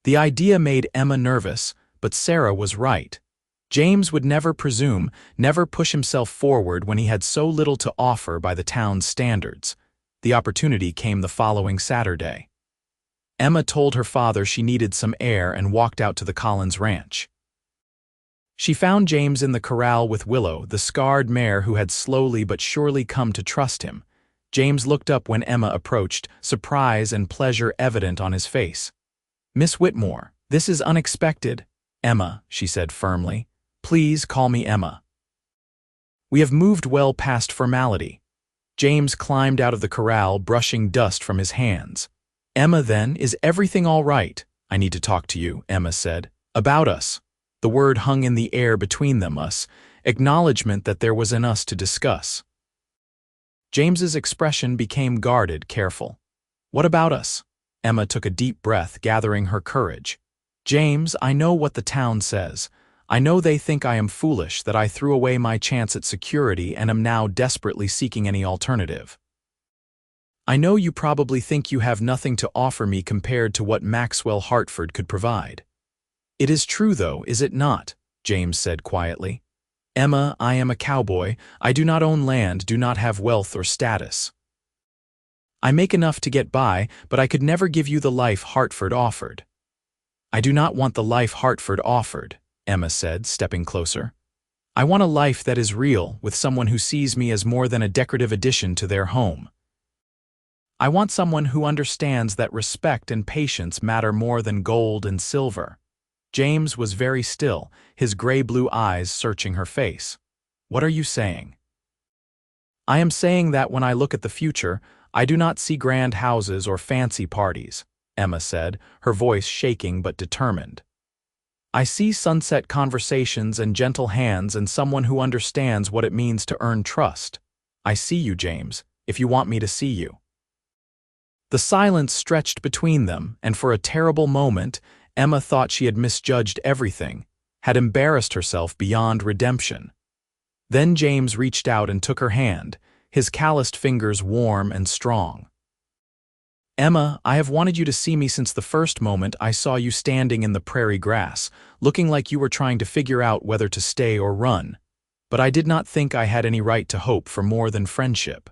The idea made Emma nervous, but Sarah was right. James would never presume, never push himself forward when he had so little to offer by the town's standards. The opportunity came the following Saturday. Emma told her father she needed some air and walked out to the Collins ranch. She found James in the corral with Willow, the scarred mare who had slowly but surely come to trust him. James looked up when Emma approached, surprise and pleasure evident on his face. "Miss Whitmore, this is unexpected." "Emma," she said firmly. "Please call me Emma." "We have moved well past formality." James climbed out of the corral, brushing dust from his hands. "Emma, then, is everything all right?" "I need to talk to you," Emma said. "About us." The word hung in the air between them, us, acknowledgement that there was an us to discuss. James's expression became guarded, careful. "What about us?" Emma took a deep breath, gathering her courage. "James, I know what the town says. I know they think I am foolish, that I threw away my chance at security and am now desperately seeking any alternative. I know you probably think you have nothing to offer me compared to what Maxwell Hartford could provide. It is true, though, is it not?" James said quietly. "Emma, I am a cowboy. I do not own land, do not have wealth or status. I make enough to get by, but I could never give you the life Hartford offered." "I do not want the life Hartford offered," Emma said, stepping closer. "I want a life that is real, with someone who sees me as more than a decorative addition to their home. I want someone who understands that respect and patience matter more than gold and silver." James was very still, his gray-blue eyes searching her face. "What are you saying?" "I am saying that when I look at the future, I do not see grand houses or fancy parties," Emma said, her voice shaking but determined. "I see sunset conversations and gentle hands and someone who understands what it means to earn trust. I see you, James, if you want me to see you." The silence stretched between them, and for a terrible moment, Emma thought she had misjudged everything, had embarrassed herself beyond redemption. Then James reached out and took her hand, his calloused fingers warm and strong. "Emma, I have wanted you to see me since the first moment I saw you standing in the prairie grass, looking like you were trying to figure out whether to stay or run. But I did not think I had any right to hope for more than friendship."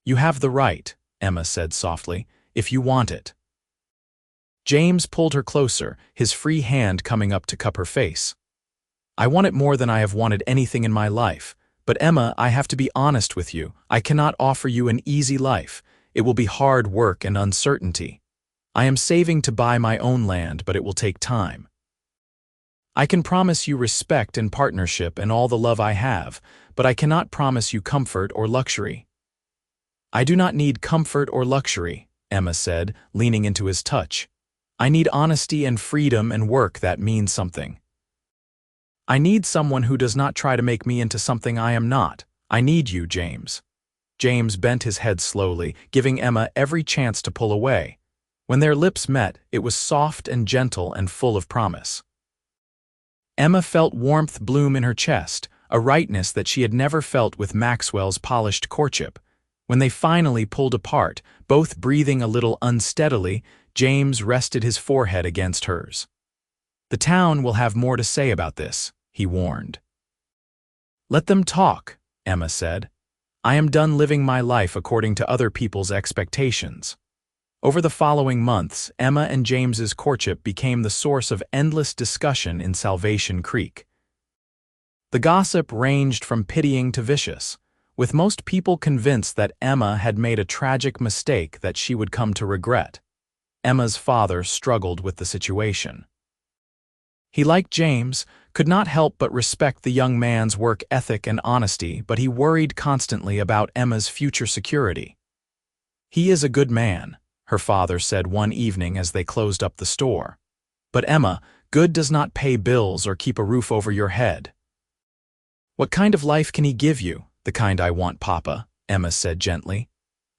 "You have the right," Emma said softly, "if you want it." James pulled her closer, his free hand coming up to cup her face. "I want it more than I have wanted anything in my life. But Emma, I have to be honest with you. I cannot offer you an easy life. It will be hard work and uncertainty. I am saving to buy my own land, but it will take time. I can promise you respect and partnership and all the love I have, but I cannot promise you comfort or luxury." "I do not need comfort or luxury," Emma said, leaning into his touch. "I need honesty and freedom and work that means something. I need someone who does not try to make me into something I am not. I need you, James." James bent his head slowly, giving Emma every chance to pull away. When their lips met, it was soft and gentle and full of promise. Emma felt warmth bloom in her chest, a rightness that she had never felt with Maxwell's polished courtship. When they finally pulled apart, both breathing a little unsteadily, James rested his forehead against hers. "The town will have more to say about this," he warned. "Let them talk," Emma said. "I am done living my life according to other people's expectations." Over the following months, Emma and James's courtship became the source of endless discussion in Salvation Creek. The gossip ranged from pitying to vicious, with most people convinced that Emma had made a tragic mistake that she would come to regret. Emma's father struggled with the situation. He liked James, could not help but respect the young man's work ethic and honesty, but he worried constantly about Emma's future security. "He is a good man," her father said one evening as they closed up the store. "But Emma, good does not pay bills or keep a roof over your head." "What kind of life can he give you?" "The kind I want, Papa," Emma said gently.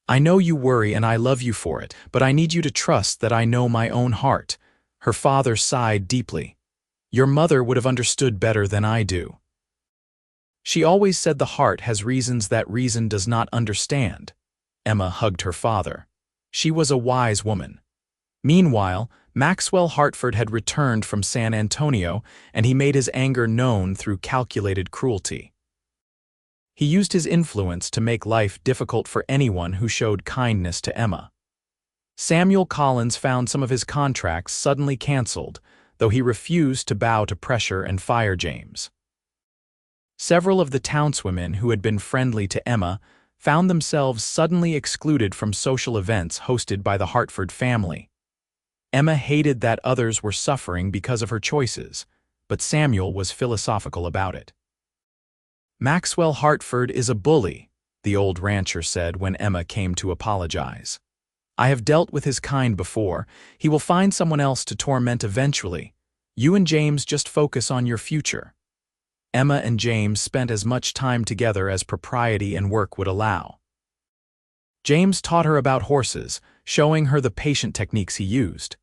"I know you worry and I love you for it, but I need you to trust that I know my own heart. Her father sighed deeply. Your mother would have understood better than I do. She always said the heart has reasons that reason does not understand. Emma hugged her father. She was a wise woman. Meanwhile, Maxwell Hartford had returned from San Antonio, and he made his anger known through calculated cruelty. He used his influence to make life difficult for anyone who showed kindness to Emma. Samuel Collins found some of his contracts suddenly canceled, though he refused to bow to pressure and fire James. Several of the townswomen who had been friendly to Emma found themselves suddenly excluded from social events hosted by the Hartford family. Emma hated that others were suffering because of her choices, but Samuel was philosophical about it. Maxwell Hartford is a bully, the old rancher said when Emma came to apologize. I have dealt with his kind before. He will find someone else to torment eventually. You and James just focus on your future. Emma and James spent as much time together as propriety and work would allow. James taught her about horses, showing her the patient techniques he used.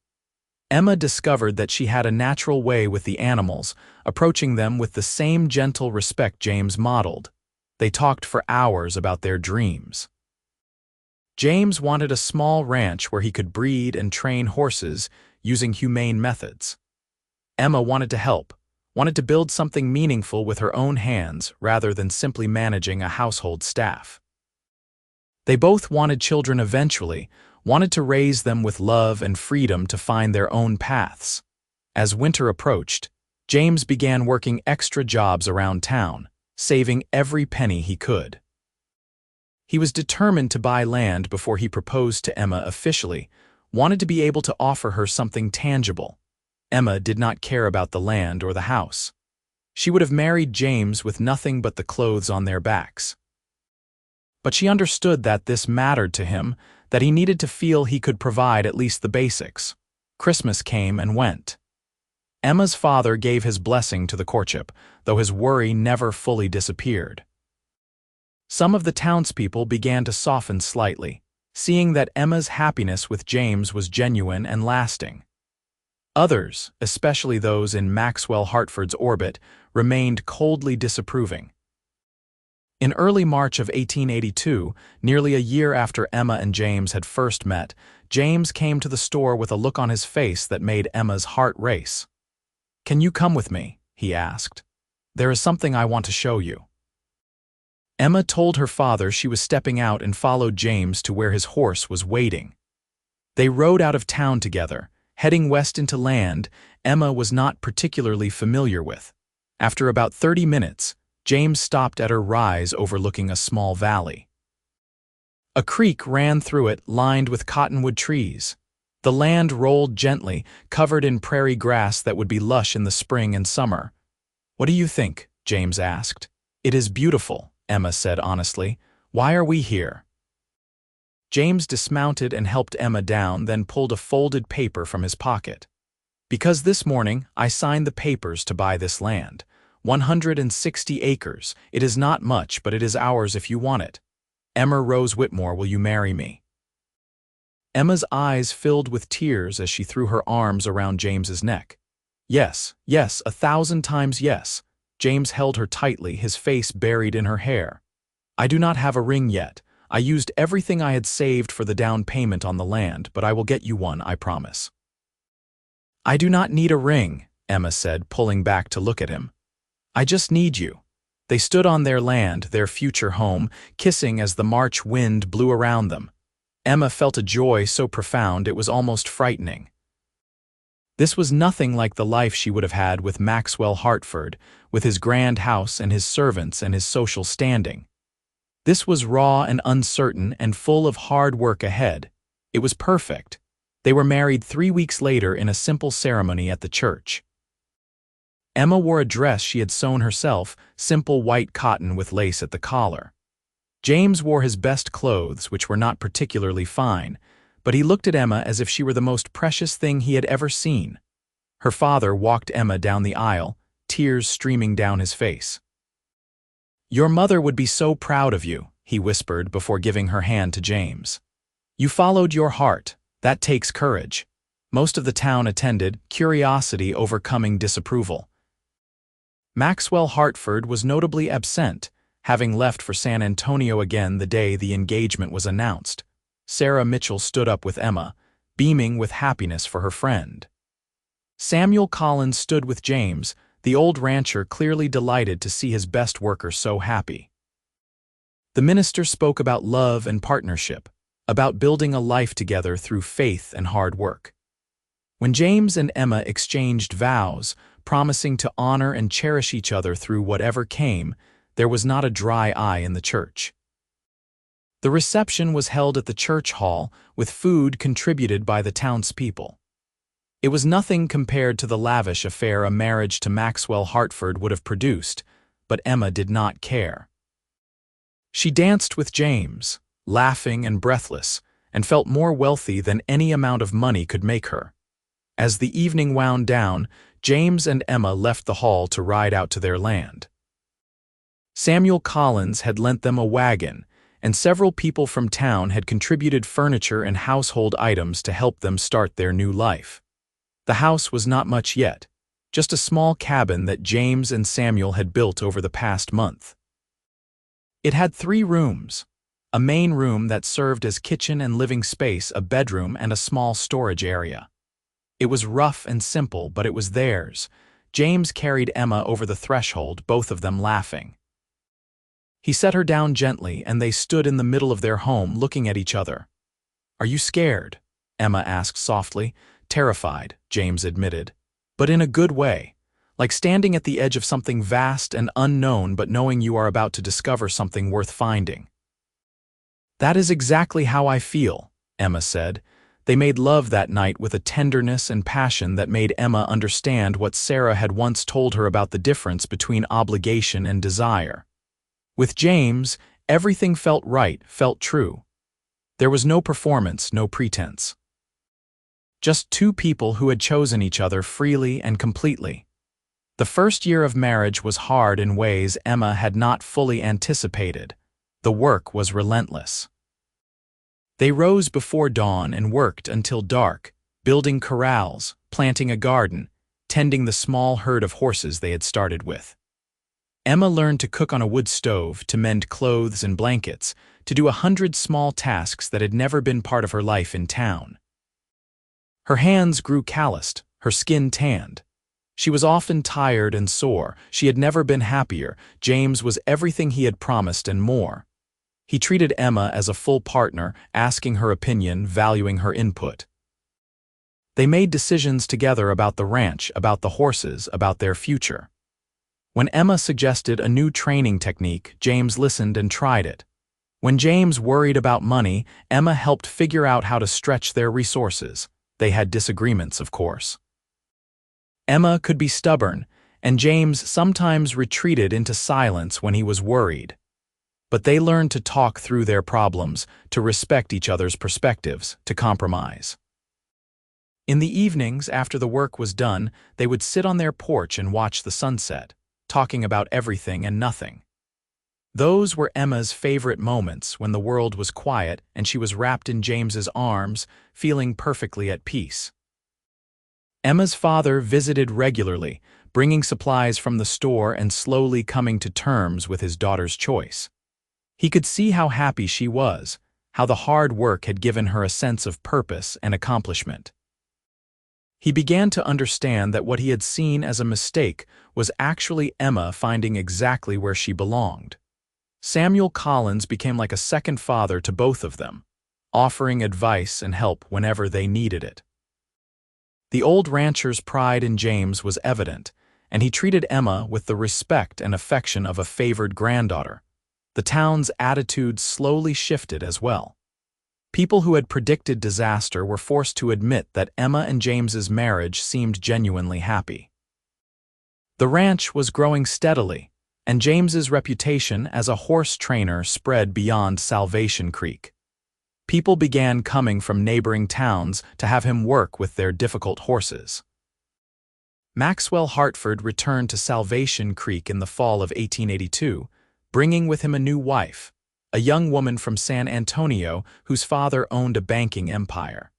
Emma discovered that she had a natural way with the animals, approaching them with the same gentle respect James modeled. They talked for hours about their dreams. James wanted a small ranch where he could breed and train horses using humane methods. Emma wanted to help, wanted to build something meaningful with her own hands rather than simply managing a household staff. They both wanted children eventually, wanted to raise them with love and freedom to find their own paths. As winter approached, James began working extra jobs around town, saving every penny he could. He was determined to buy land before he proposed to Emma officially, wanted to be able to offer her something tangible. Emma did not care about the land or the house. She would have married James with nothing but the clothes on their backs. But she understood that this mattered to him, that he needed to feel he could provide at least the basics. Christmas came and went. Emma's father gave his blessing to the courtship, though his worry never fully disappeared. Some of the townspeople began to soften slightly, seeing that Emma's happiness with James was genuine and lasting. Others, especially those in Maxwell Hartford's orbit, remained coldly disapproving. In early March of 1882, nearly a year after Emma and James had first met, James came to the store with a look on his face that made Emma's heart race. "Can you come with me?" he asked. "There is something I want to show you." Emma told her father she was stepping out and followed James to where his horse was waiting. They rode out of town together, heading west into land Emma was not particularly familiar with. After about 30 minutes, James stopped at her rise overlooking a small valley. A creek ran through it, lined with cottonwood trees. The land rolled gently, covered in prairie grass that would be lush in the spring and summer. "What do you think?" James asked. "It is beautiful," Emma said honestly. "Why are we here?" James dismounted and helped Emma down, then pulled a folded paper from his pocket. "Because this morning I signed the papers to buy this land. 160 acres. It is not much, but it is ours if you want it. Emma Rose Whitmore, will you marry me?" Emma's eyes filled with tears as she threw her arms around James's neck. "Yes, yes, 1,000 times yes." James held her tightly, his face buried in her hair. "I do not have a ring yet. I used everything I had saved for the down payment on the land, but I will get you one, I promise." "I do not need a ring," Emma said, pulling back to look at him. "I just need you." They stood on their land, their future home, kissing as the March wind blew around them. Emma felt a joy so profound it was almost frightening. This was nothing like the life she would have had with Maxwell Hartford, with his grand house and his servants and his social standing. This was raw and uncertain and full of hard work ahead. It was perfect. They were married 3 weeks later in a simple ceremony at the church. Emma wore a dress she had sewn herself, simple white cotton with lace at the collar. James wore his best clothes, which were not particularly fine, but he looked at Emma as if she were the most precious thing he had ever seen. Her father walked Emma down the aisle, tears streaming down his face. "Your mother would be so proud of you," he whispered before giving her hand to James. "You followed your heart. That takes courage. Most of the town attended, curiosity overcoming disapproval. Maxwell Hartford was notably absent, having left for San Antonio again the day the engagement was announced. Sarah Mitchell stood up with Emma, beaming with happiness for her friend. Samuel Collins stood with James, the old rancher clearly delighted to see his best worker so happy. The minister spoke about love and partnership, about building a life together through faith and hard work. When James and Emma exchanged vows, promising to honor and cherish each other through whatever came, there was not a dry eye in the church. The reception was held at the church hall, with food contributed by the townspeople. It was nothing compared to the lavish affair a marriage to Maxwell Hartford would have produced, but Emma did not care. She danced with James, laughing and breathless, and felt more wealthy than any amount of money could make her. As the evening wound down, James and Emma left the hall to ride out to their land. Samuel Collins had lent them a wagon, and several people from town had contributed furniture and household items to help them start their new life. The house was not much yet, just a small cabin that James and Samuel had built over the past month. It had 3 rooms, a main room that served as kitchen and living space, a bedroom, and a small storage area. It was rough and simple, but it was theirs. James carried Emma over the threshold, both of them laughing. He set her down gently, and they stood in the middle of their home, looking at each other. "Are you scared?" Emma asked softly. "Terrified," James admitted, "but in a good way, like standing at the edge of something vast and unknown but knowing you are about to discover something worth finding." "That is exactly how I feel," Emma said. They made love that night with a tenderness and passion that made Emma understand what Sarah had once told her about the difference between obligation and desire. With James, everything felt right, felt true. There was no performance, no pretense. Just 2 people who had chosen each other freely and completely. The first year of marriage was hard in ways Emma had not fully anticipated. The work was relentless. They rose before dawn and worked until dark, building corrals, planting a garden, tending the small herd of horses they had started with. Emma learned to cook on a wood stove, to mend clothes and blankets, to do 100 small tasks that had never been part of her life in town. Her hands grew calloused, her skin tanned. She was often tired and sore. She had never been happier. James was everything he had promised and more. He treated Emma as a full partner, asking her opinion, valuing her input. They made decisions together about the ranch, about the horses, about their future. When Emma suggested a new training technique, James listened and tried it. When James worried about money, Emma helped figure out how to stretch their resources. They had disagreements, of course. Emma could be stubborn, and James sometimes retreated into silence when he was worried. But they learned to talk through their problems, to respect each other's perspectives, to compromise. In the evenings, after the work was done, they would sit on their porch and watch the sunset, talking about everything and nothing. Those were Emma's favorite moments, when the world was quiet and she was wrapped in James's arms, feeling perfectly at peace. Emma's father visited regularly, bringing supplies from the store and slowly coming to terms with his daughter's choice. He could see how happy she was, how the hard work had given her a sense of purpose and accomplishment. He began to understand that what he had seen as a mistake was actually Emma finding exactly where she belonged. Samuel Collins became like a second father to both of them, offering advice and help whenever they needed it. The old rancher's pride in James was evident, and he treated Emma with the respect and affection of a favored granddaughter. The town's attitude slowly shifted as well. People who had predicted disaster were forced to admit that Emma and James's marriage seemed genuinely happy. The ranch was growing steadily, and James's reputation as a horse trainer spread beyond Salvation Creek. People began coming from neighboring towns to have him work with their difficult horses. Maxwell Hartford returned to Salvation Creek in the fall of 1882, bringing with him a new wife, a young woman from San Antonio whose father owned a banking empire.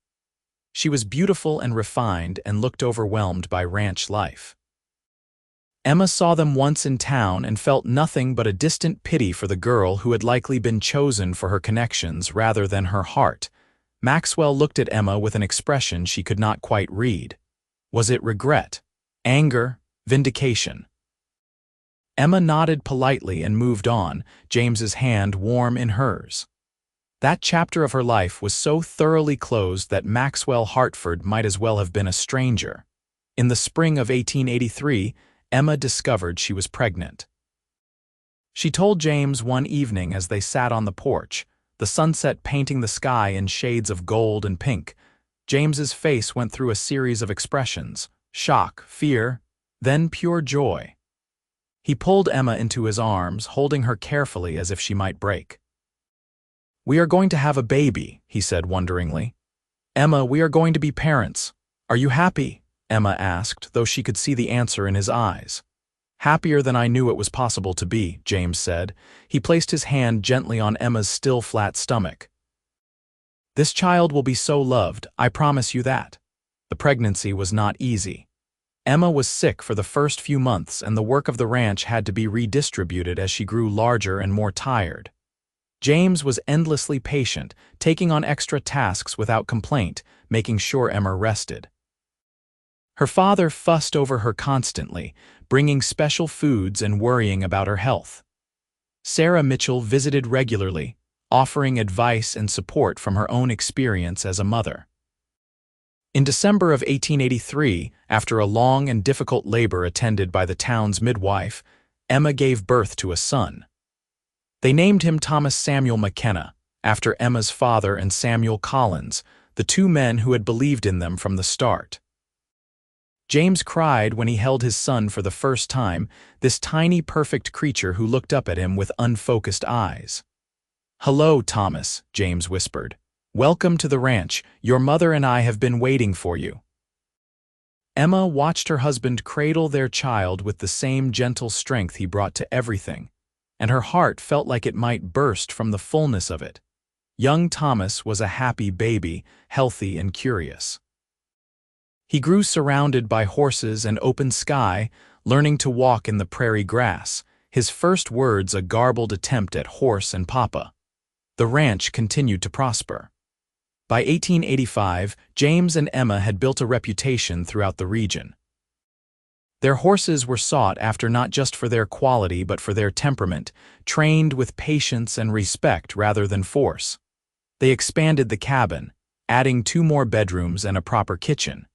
She was beautiful and refined and looked overwhelmed by ranch life. Emma saw them once in town and felt nothing but a distant pity for the girl who had likely been chosen for her connections rather than her heart. Maxwell looked at Emma with an expression she could not quite read. Was it regret? Anger? Vindication? Emma nodded politely and moved on, James's hand warm in hers. That chapter of her life was so thoroughly closed that Maxwell Hartford might as well have been a stranger. In the spring of 1883, Emma discovered she was pregnant. She told James one evening as they sat on the porch, the sunset painting the sky in shades of gold and pink. James's face went through a series of expressions: shock, fear, then pure joy. He pulled Emma into his arms, holding her carefully as if she might break. "We are going to have a baby," he said wonderingly. "Emma, we are going to be parents. Are you happy?" Emma asked, though she could see the answer in his eyes. "Happier than I knew it was possible to be," James said. He placed his hand gently on Emma's still flat stomach. "This child will be so loved, I promise you that." The pregnancy was not easy. Emma was sick for the first few months, and the work of the ranch had to be redistributed as she grew larger and more tired. James was endlessly patient, taking on extra tasks without complaint, making sure Emma rested. Her father fussed over her constantly, bringing special foods and worrying about her health. Sarah Mitchell visited regularly, offering advice and support from her own experience as a mother. In December of 1883, after a long and difficult labor attended by the town's midwife, Emma gave birth to a son. They named him Thomas Samuel McKenna, after Emma's father and Samuel Collins, the two men who had believed in them from the start. James cried when he held his son for the first time, this tiny, perfect creature who looked up at him with unfocused eyes. "Hello, Thomas," James whispered. "Welcome to the ranch. Your mother and I have been waiting for you." Emma watched her husband cradle their child with the same gentle strength he brought to everything, and her heart felt like it might burst from the fullness of it. Young Thomas was a happy baby, healthy and curious. He grew surrounded by horses and open sky, learning to walk in the prairie grass, his first words a garbled attempt at horse and papa. The ranch continued to prosper. By 1885, James and Emma had built a reputation throughout the region. Their horses were sought after not just for their quality but for their temperament, trained with patience and respect rather than force. They expanded the cabin, adding 2 more bedrooms and a proper kitchen.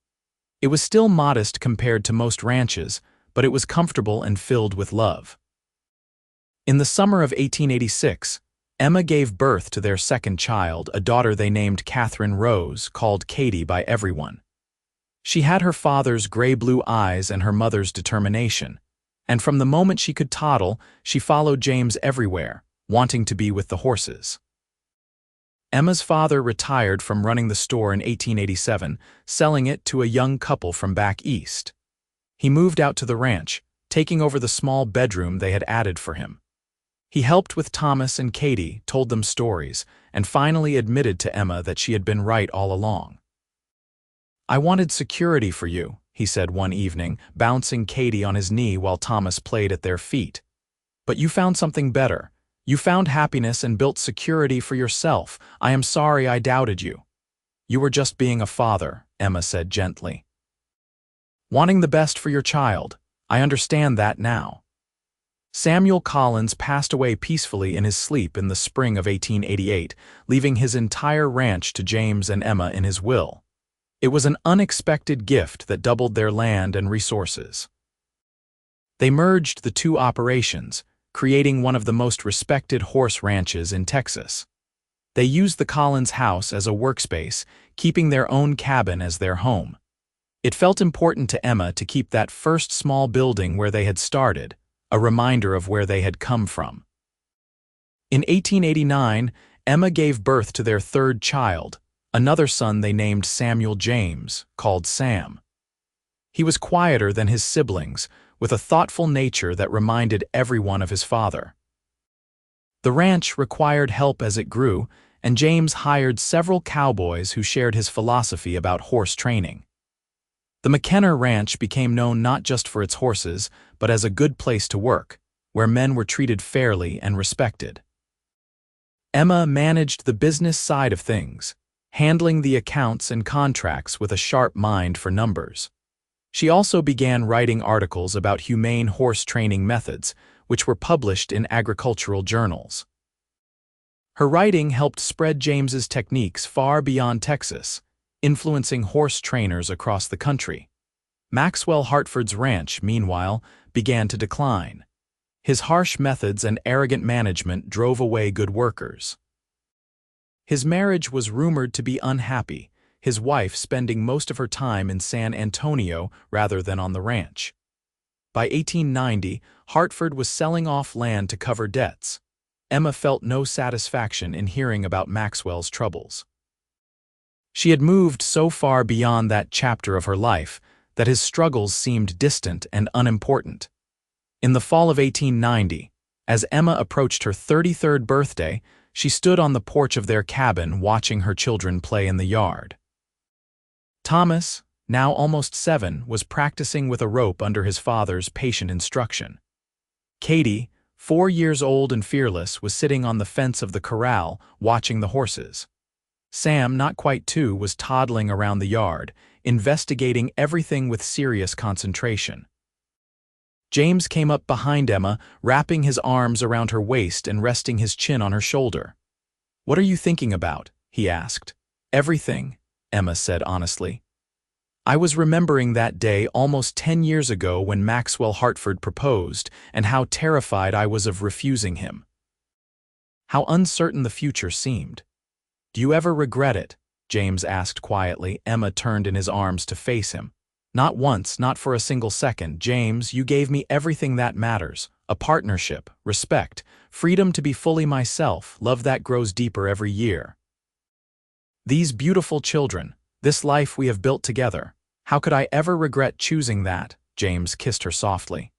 It was still modest compared to most ranches, but it was comfortable and filled with love. In the summer of 1886, Emma gave birth to their second child, a daughter they named Catherine Rose, called Katie by everyone. She had her father's gray-blue eyes and her mother's determination, and from the moment she could toddle, she followed James everywhere, wanting to be with the horses. Emma's father retired from running the store in 1887, selling it to a young couple from back east. He moved out to the ranch, taking over the small bedroom they had added for him. He helped with Thomas and Katie, told them stories, and finally admitted to Emma that she had been right all along. "I wanted security for you," he said one evening, bouncing Katie on his knee while Thomas played at their feet. "But you found something better. You found happiness and built security for yourself. I am sorry I doubted you." "You were just being a father," Emma said gently. "Wanting the best for your child. I understand that now." Samuel Collins passed away peacefully in his sleep in the spring of 1888, leaving his entire ranch to James and Emma in his will. It was an unexpected gift that doubled their land and resources. They merged the 2 operations, creating one of the most respected horse ranches in Texas. They used the Collins house as a workspace, keeping their own cabin as their home. It felt important to Emma to keep that first small building where they had started, a reminder of where they had come from. In 1889, Emma gave birth to their 3rd child, another son they named Samuel James, called Sam. He was quieter than his siblings, with a thoughtful nature that reminded everyone of his father. The ranch required help as it grew, and James hired several cowboys who shared his philosophy about horse training. The McKenna Ranch became known not just for its horses, but as a good place to work, where men were treated fairly and respected. Emma managed the business side of things, handling the accounts and contracts with a sharp mind for numbers. She also began writing articles about humane horse training methods, which were published in agricultural journals. Her writing helped spread James's techniques far beyond Texas, influencing horse trainers across the country. Maxwell Hartford's ranch, meanwhile, began to decline. His harsh methods and arrogant management drove away good workers. His marriage was rumored to be unhappy, his wife spending most of her time in San Antonio rather than on the ranch. By 1890, Hartford was selling off land to cover debts. Emma felt no satisfaction in hearing about Maxwell's troubles. She had moved so far beyond that chapter of her life that his struggles seemed distant and unimportant. In the fall of 1890, as Emma approached her 33rd birthday, she stood on the porch of their cabin watching her children play in the yard. Thomas, now almost 7, was practicing with a rope under his father's patient instruction. Katie, 4 years old and fearless, was sitting on the fence of the corral watching the horses. Sam, not quite 2, was toddling around the yard, investigating everything with serious concentration. James came up behind Emma, wrapping his arms around her waist and resting his chin on her shoulder. "What are you thinking about?" he asked. "Everything," Emma said honestly. "I was remembering that day almost 10 years ago when Maxwell Hartford proposed, and how terrified I was of refusing him. How uncertain the future seemed. Do you ever regret it?" James asked quietly. Emma turned in his arms to face him. "Not once, not for a single second. James, you gave me everything that matters. A partnership, respect, freedom to be fully myself, love that grows deeper every year. These beautiful children, this life we have built together. How could I ever regret choosing that?" James kissed her softly.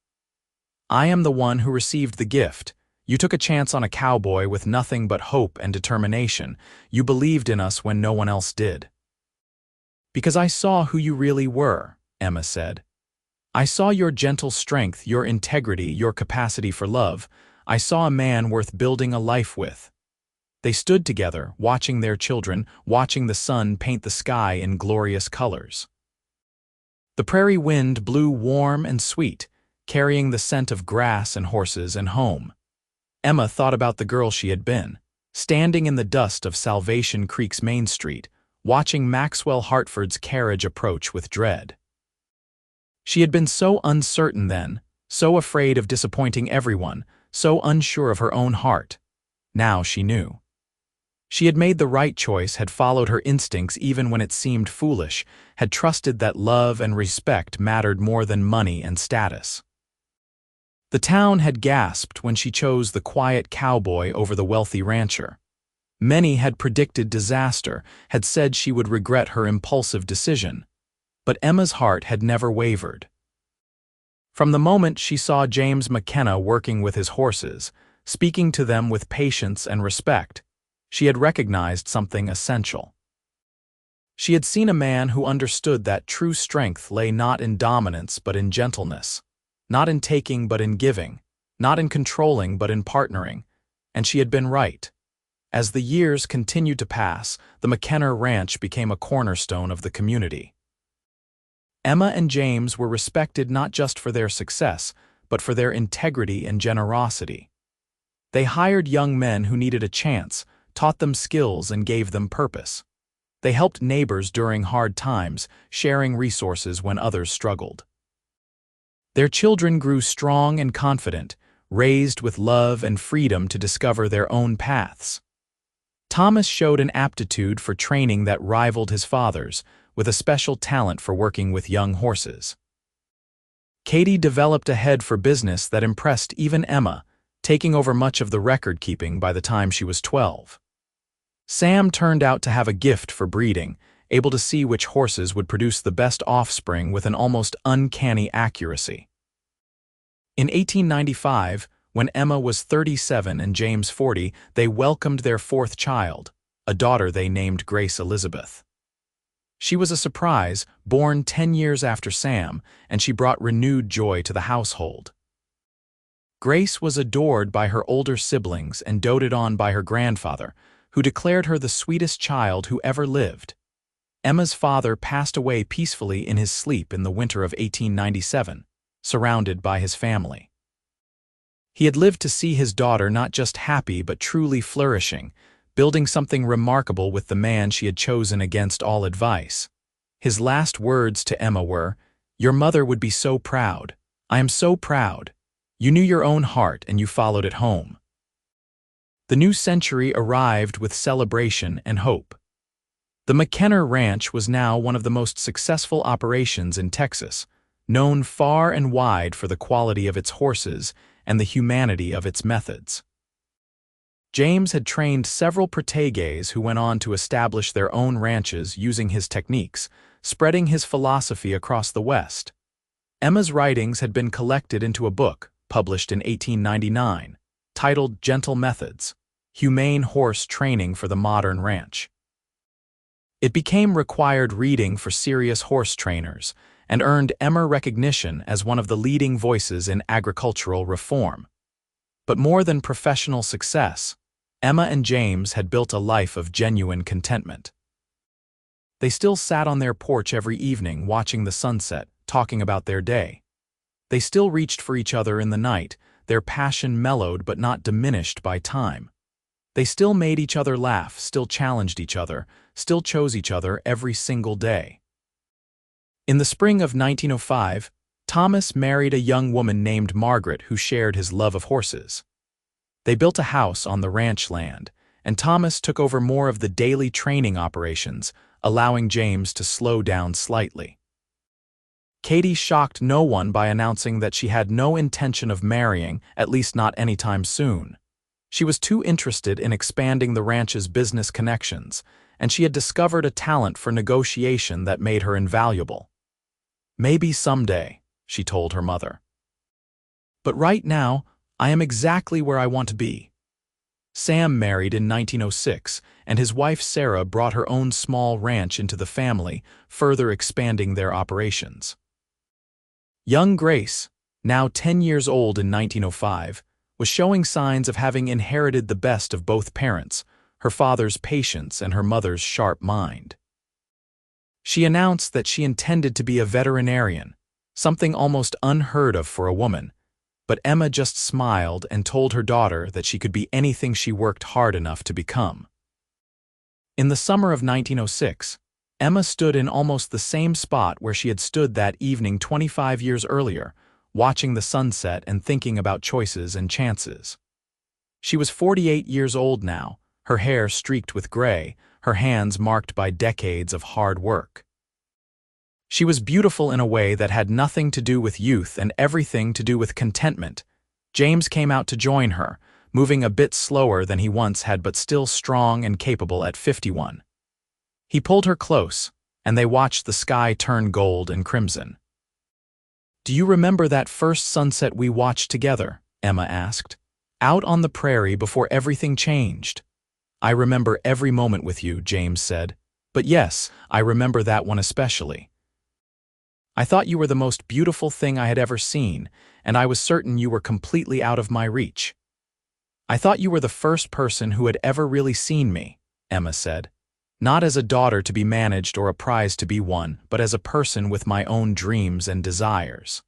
"I am the one who received the gift. You took a chance on a cowboy with nothing but hope and determination. You believed in us when no one else did." "Because I saw who you really were," Emma said. "I saw your gentle strength, your integrity, your capacity for love. I saw a man worth building a life with." They stood together, watching their children, watching the sun paint the sky in glorious colors. The prairie wind blew warm and sweet, carrying the scent of grass and horses and home. Emma thought about the girl she had been, standing in the dust of Salvation Creek's Main Street, watching Maxwell Hartford's carriage approach with dread. She had been so uncertain then, so afraid of disappointing everyone, so unsure of her own heart. Now she knew. She had made the right choice, had followed her instincts even when it seemed foolish, had trusted that love and respect mattered more than money and status. The town had gasped when she chose the quiet cowboy over the wealthy rancher. Many had predicted disaster, had said she would regret her impulsive decision. But Emma's heart had never wavered. From the moment she saw James McKenna working with his horses, speaking to them with patience and respect, she had recognized something essential. She had seen a man who understood that true strength lay not in dominance but in gentleness, not in taking but in giving, not in controlling but in partnering, and she had been right. As the years continued to pass, the McKenna Ranch became a cornerstone of the community. Emma and James were respected not just for their success, but for their integrity and generosity. They hired young men who needed a chance, taught them skills and gave them purpose. They helped neighbors during hard times, sharing resources when others struggled. Their children grew strong and confident, raised with love and freedom to discover their own paths. Thomas showed an aptitude for training that rivaled his father's, with a special talent for working with young horses. Katie developed a head for business that impressed even Emma, taking over much of the record-keeping by the time she was 12. Sam turned out to have a gift for breeding, able to see which horses would produce the best offspring with an almost uncanny accuracy. In 1895, when Emma was 37 and James 40, they welcomed their 4th child, a daughter they named Grace Elizabeth. She was a surprise, born 10 years after Sam, and she brought renewed joy to the household. Grace was adored by her older siblings and doted on by her grandfather, who declared her the sweetest child who ever lived. Emma's father passed away peacefully in his sleep in the winter of 1897, surrounded by his family. He had lived to see his daughter not just happy but truly flourishing, building something remarkable with the man she had chosen against all advice. His last words to Emma were, "Your mother would be so proud. I am so proud. You knew your own heart and you followed it home." The new century arrived with celebration and hope. The McKenna Ranch was now one of the most successful operations in Texas, known far and wide for the quality of its horses and the humanity of its methods. James had trained several proteges who went on to establish their own ranches using his techniques, spreading his philosophy across the West. Emma's writings had been collected into a book, published in 1899, titled Gentle Methods: Humane Horse Training for the Modern Ranch. It became required reading for serious horse trainers and earned Emma recognition as one of the leading voices in agricultural reform. But more than professional success, Emma and James had built a life of genuine contentment. They still sat on their porch every evening watching the sunset, talking about their day. They still reached for each other in the night, their passion mellowed but not diminished by time. They still made each other laugh, still challenged each other, still chose each other every single day. In the spring of 1905, Thomas married a young woman named Margaret who shared his love of horses. They built a house on the ranch land, and Thomas took over more of the daily training operations, allowing James to slow down slightly. Katie shocked no one by announcing that she had no intention of marrying, at least not anytime soon. She was too interested in expanding the ranch's business connections, and she had discovered a talent for negotiation that made her invaluable. "Maybe someday," she told her mother. "But right now, I am exactly where I want to be." Sam married in 1906, and his wife Sarah brought her own small ranch into the family, further expanding their operations. Young Grace, now 10 years old in 1905, was showing signs of having inherited the best of both parents, her father's patience and her mother's sharp mind. She announced that she intended to be a veterinarian, something almost unheard of for a woman, but Emma just smiled and told her daughter that she could be anything she worked hard enough to become. In the summer of 1906, Emma stood in almost the same spot where she had stood that evening 25 years earlier, watching the sunset and thinking about choices and chances. She was 48 years old now, her hair streaked with gray, her hands marked by decades of hard work. She was beautiful in a way that had nothing to do with youth and everything to do with contentment. James came out to join her, moving a bit slower than he once had but still strong and capable at 51. He pulled her close, and they watched the sky turn gold and crimson. "Do you remember that first sunset we watched together?" Emma asked. "Out on the prairie before everything changed." "I remember every moment with you," James said. "But yes, I remember that one especially. I thought you were the most beautiful thing I had ever seen, and I was certain you were completely out of my reach." "I thought you were the first person who had ever really seen me," Emma said. "Not as a daughter to be managed or a prize to be won, but as a person with my own dreams and desires."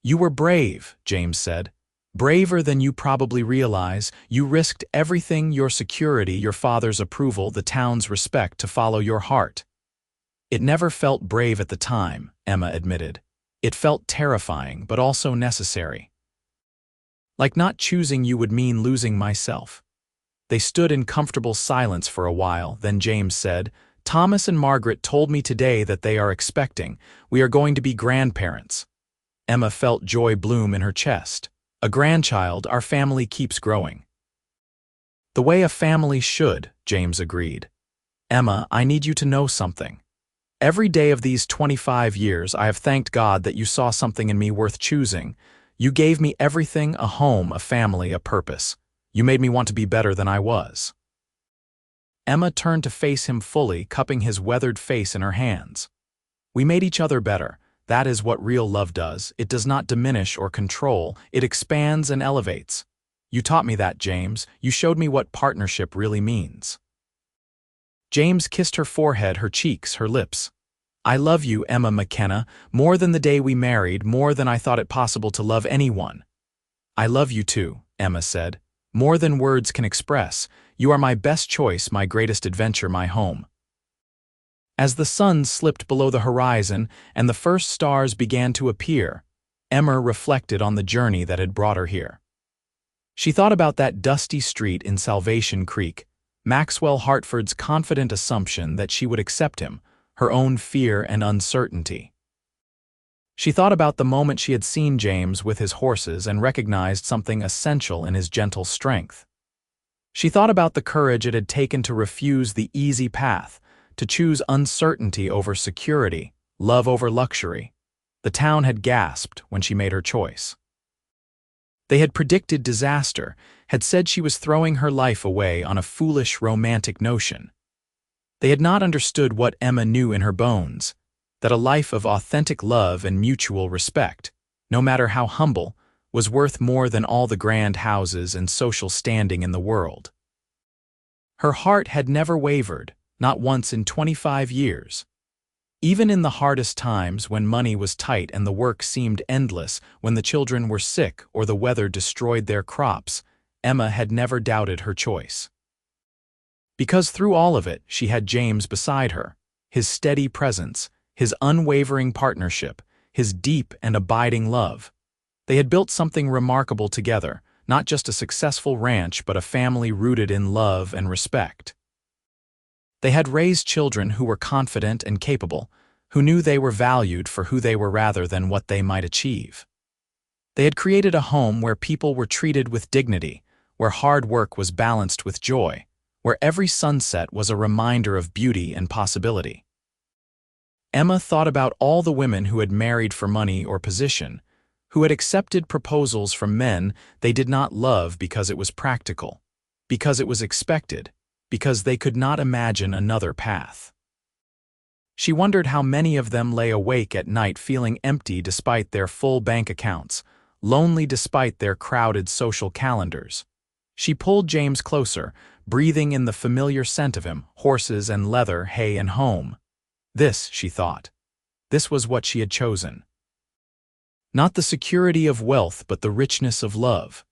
"You were brave," James said. "Braver than you probably realize. You risked everything, your security, your father's approval, the town's respect, to follow your heart." "It never felt brave at the time," Emma admitted. "It felt terrifying, but also necessary. Like not choosing you would mean losing myself." They stood in comfortable silence for a while, then James said, "Thomas and Margaret told me today that they are expecting. We are going to be grandparents." Emma felt joy bloom in her chest. "A grandchild, our family keeps growing." "The way a family should," James agreed. "Emma, I need you to know something. Every day of these 25 years, I have thanked God that you saw something in me worth choosing. You gave me everything: a home, a family, a purpose. You made me want to be better than I was." Emma turned to face him fully, cupping his weathered face in her hands. "We made each other better. That is what real love does. It does not diminish or control. It expands and elevates. You taught me that, James. You showed me what partnership really means." James kissed her forehead, her cheeks, her lips. "I love you, Emma McKenna, more than the day we married, more than I thought it possible to love anyone." "I love you too," Emma said. "More than words can express. You are my best choice, my greatest adventure, my home." As the sun slipped below the horizon and the first stars began to appear, Emma reflected on the journey that had brought her here. She thought about that dusty street in Salvation Creek, Maxwell Hartford's confident assumption that she would accept him, her own fear and uncertainty. She thought about the moment she had seen James with his horses and recognized something essential in his gentle strength. She thought about the courage it had taken to refuse the easy path, to choose uncertainty over security, love over luxury. The town had gasped when she made her choice. They had predicted disaster, had said she was throwing her life away on a foolish romantic notion. They had not understood what Emma knew in her bones, that a life of authentic love and mutual respect, no matter how humble, was worth more than all the grand houses and social standing in the world. Her heart had never wavered, not once in 25 years. Even in the hardest times, when money was tight and the work seemed endless, when the children were sick or the weather destroyed their crops, Emma had never doubted her choice. Because through all of it, she had James beside her, his steady presence, his unwavering partnership, his deep and abiding love. They had built something remarkable together, not just a successful ranch but a family rooted in love and respect. They had raised children who were confident and capable, who knew they were valued for who they were rather than what they might achieve. They had created a home where people were treated with dignity, where hard work was balanced with joy, where every sunset was a reminder of beauty and possibility. Emma thought about all the women who had married for money or position, who had accepted proposals from men they did not love because it was practical, because it was expected, because they could not imagine another path. She wondered how many of them lay awake at night feeling empty despite their full bank accounts, lonely despite their crowded social calendars. She pulled James closer, breathing in the familiar scent of him, horses and leather, hay and home. This, she thought. This was what she had chosen. Not the security of wealth but the richness of love.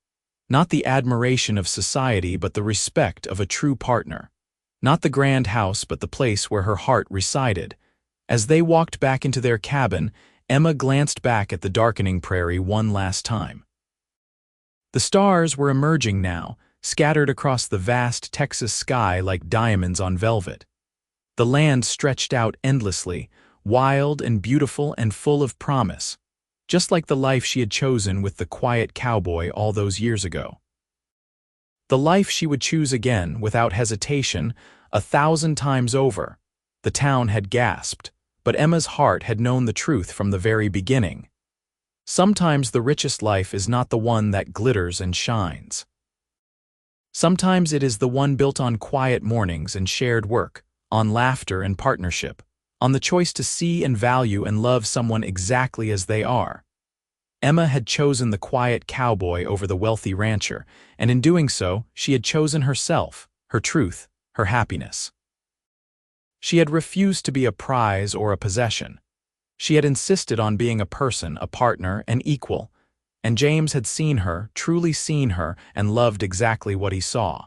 Not the admiration of society but the respect of a true partner. Not the grand house but the place where her heart resided. As they walked back into their cabin, Emma glanced back at the darkening prairie one last time. The stars were emerging now, scattered across the vast Texas sky like diamonds on velvet. The land stretched out endlessly, wild and beautiful and full of promise, just like the life she had chosen with the quiet cowboy all those years ago. The life she would choose again, without hesitation, 1,000 times over. The town had gasped, but Emma's heart had known the truth from the very beginning. Sometimes the richest life is not the one that glitters and shines. Sometimes it is the one built on quiet mornings and shared work, on laughter and partnership, on the choice to see and value and love someone exactly as they are. Emma had chosen the quiet cowboy over the wealthy rancher, and in doing so, she had chosen herself, her truth, her happiness. She had refused to be a prize or a possession. She had insisted on being a person, a partner, an equal, and James had seen her, truly seen her, and loved exactly what he saw.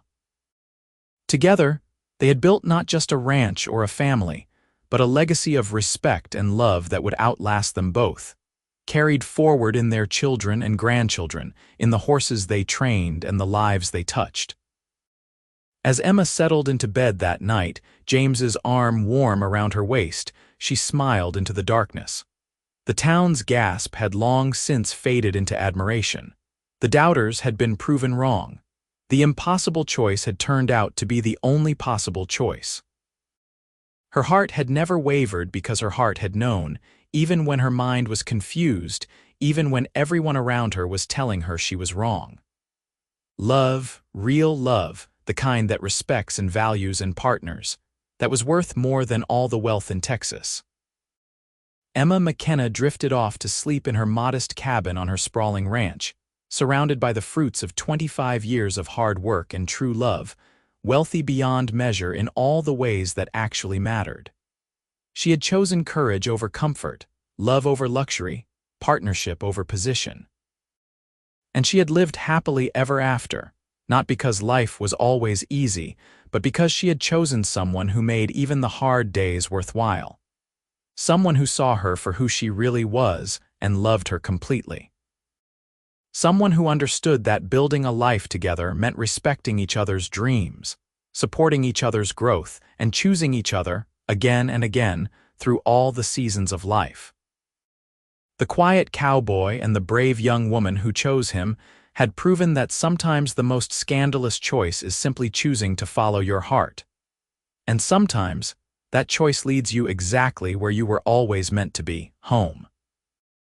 Together, they had built not just a ranch or a family, but a legacy of respect and love that would outlast them both, carried forward in their children and grandchildren, in the horses they trained and the lives they touched. As Emma settled into bed that night, James's arm warm around her waist, she smiled into the darkness. The town's gasp had long since faded into admiration. The doubters had been proven wrong. The impossible choice had turned out to be the only possible choice. Her heart had never wavered because her heart had known, even when her mind was confused, even when everyone around her was telling her she was wrong. Love, real love, the kind that respects and values in partners, that was worth more than all the wealth in Texas. Emma McKenna drifted off to sleep in her modest cabin on her sprawling ranch, surrounded by the fruits of 25 years of hard work and true love, wealthy beyond measure in all the ways that actually mattered. She had chosen courage over comfort, love over luxury, partnership over position. And she had lived happily ever after, not because life was always easy, but because she had chosen someone who made even the hard days worthwhile. Someone who saw her for who she really was and loved her completely. Someone who understood that building a life together meant respecting each other's dreams, supporting each other's growth, and choosing each other, again and again, through all the seasons of life. The quiet cowboy and the brave young woman who chose him had proven that sometimes the most scandalous choice is simply choosing to follow your heart. And sometimes, that choice leads you exactly where you were always meant to be, home.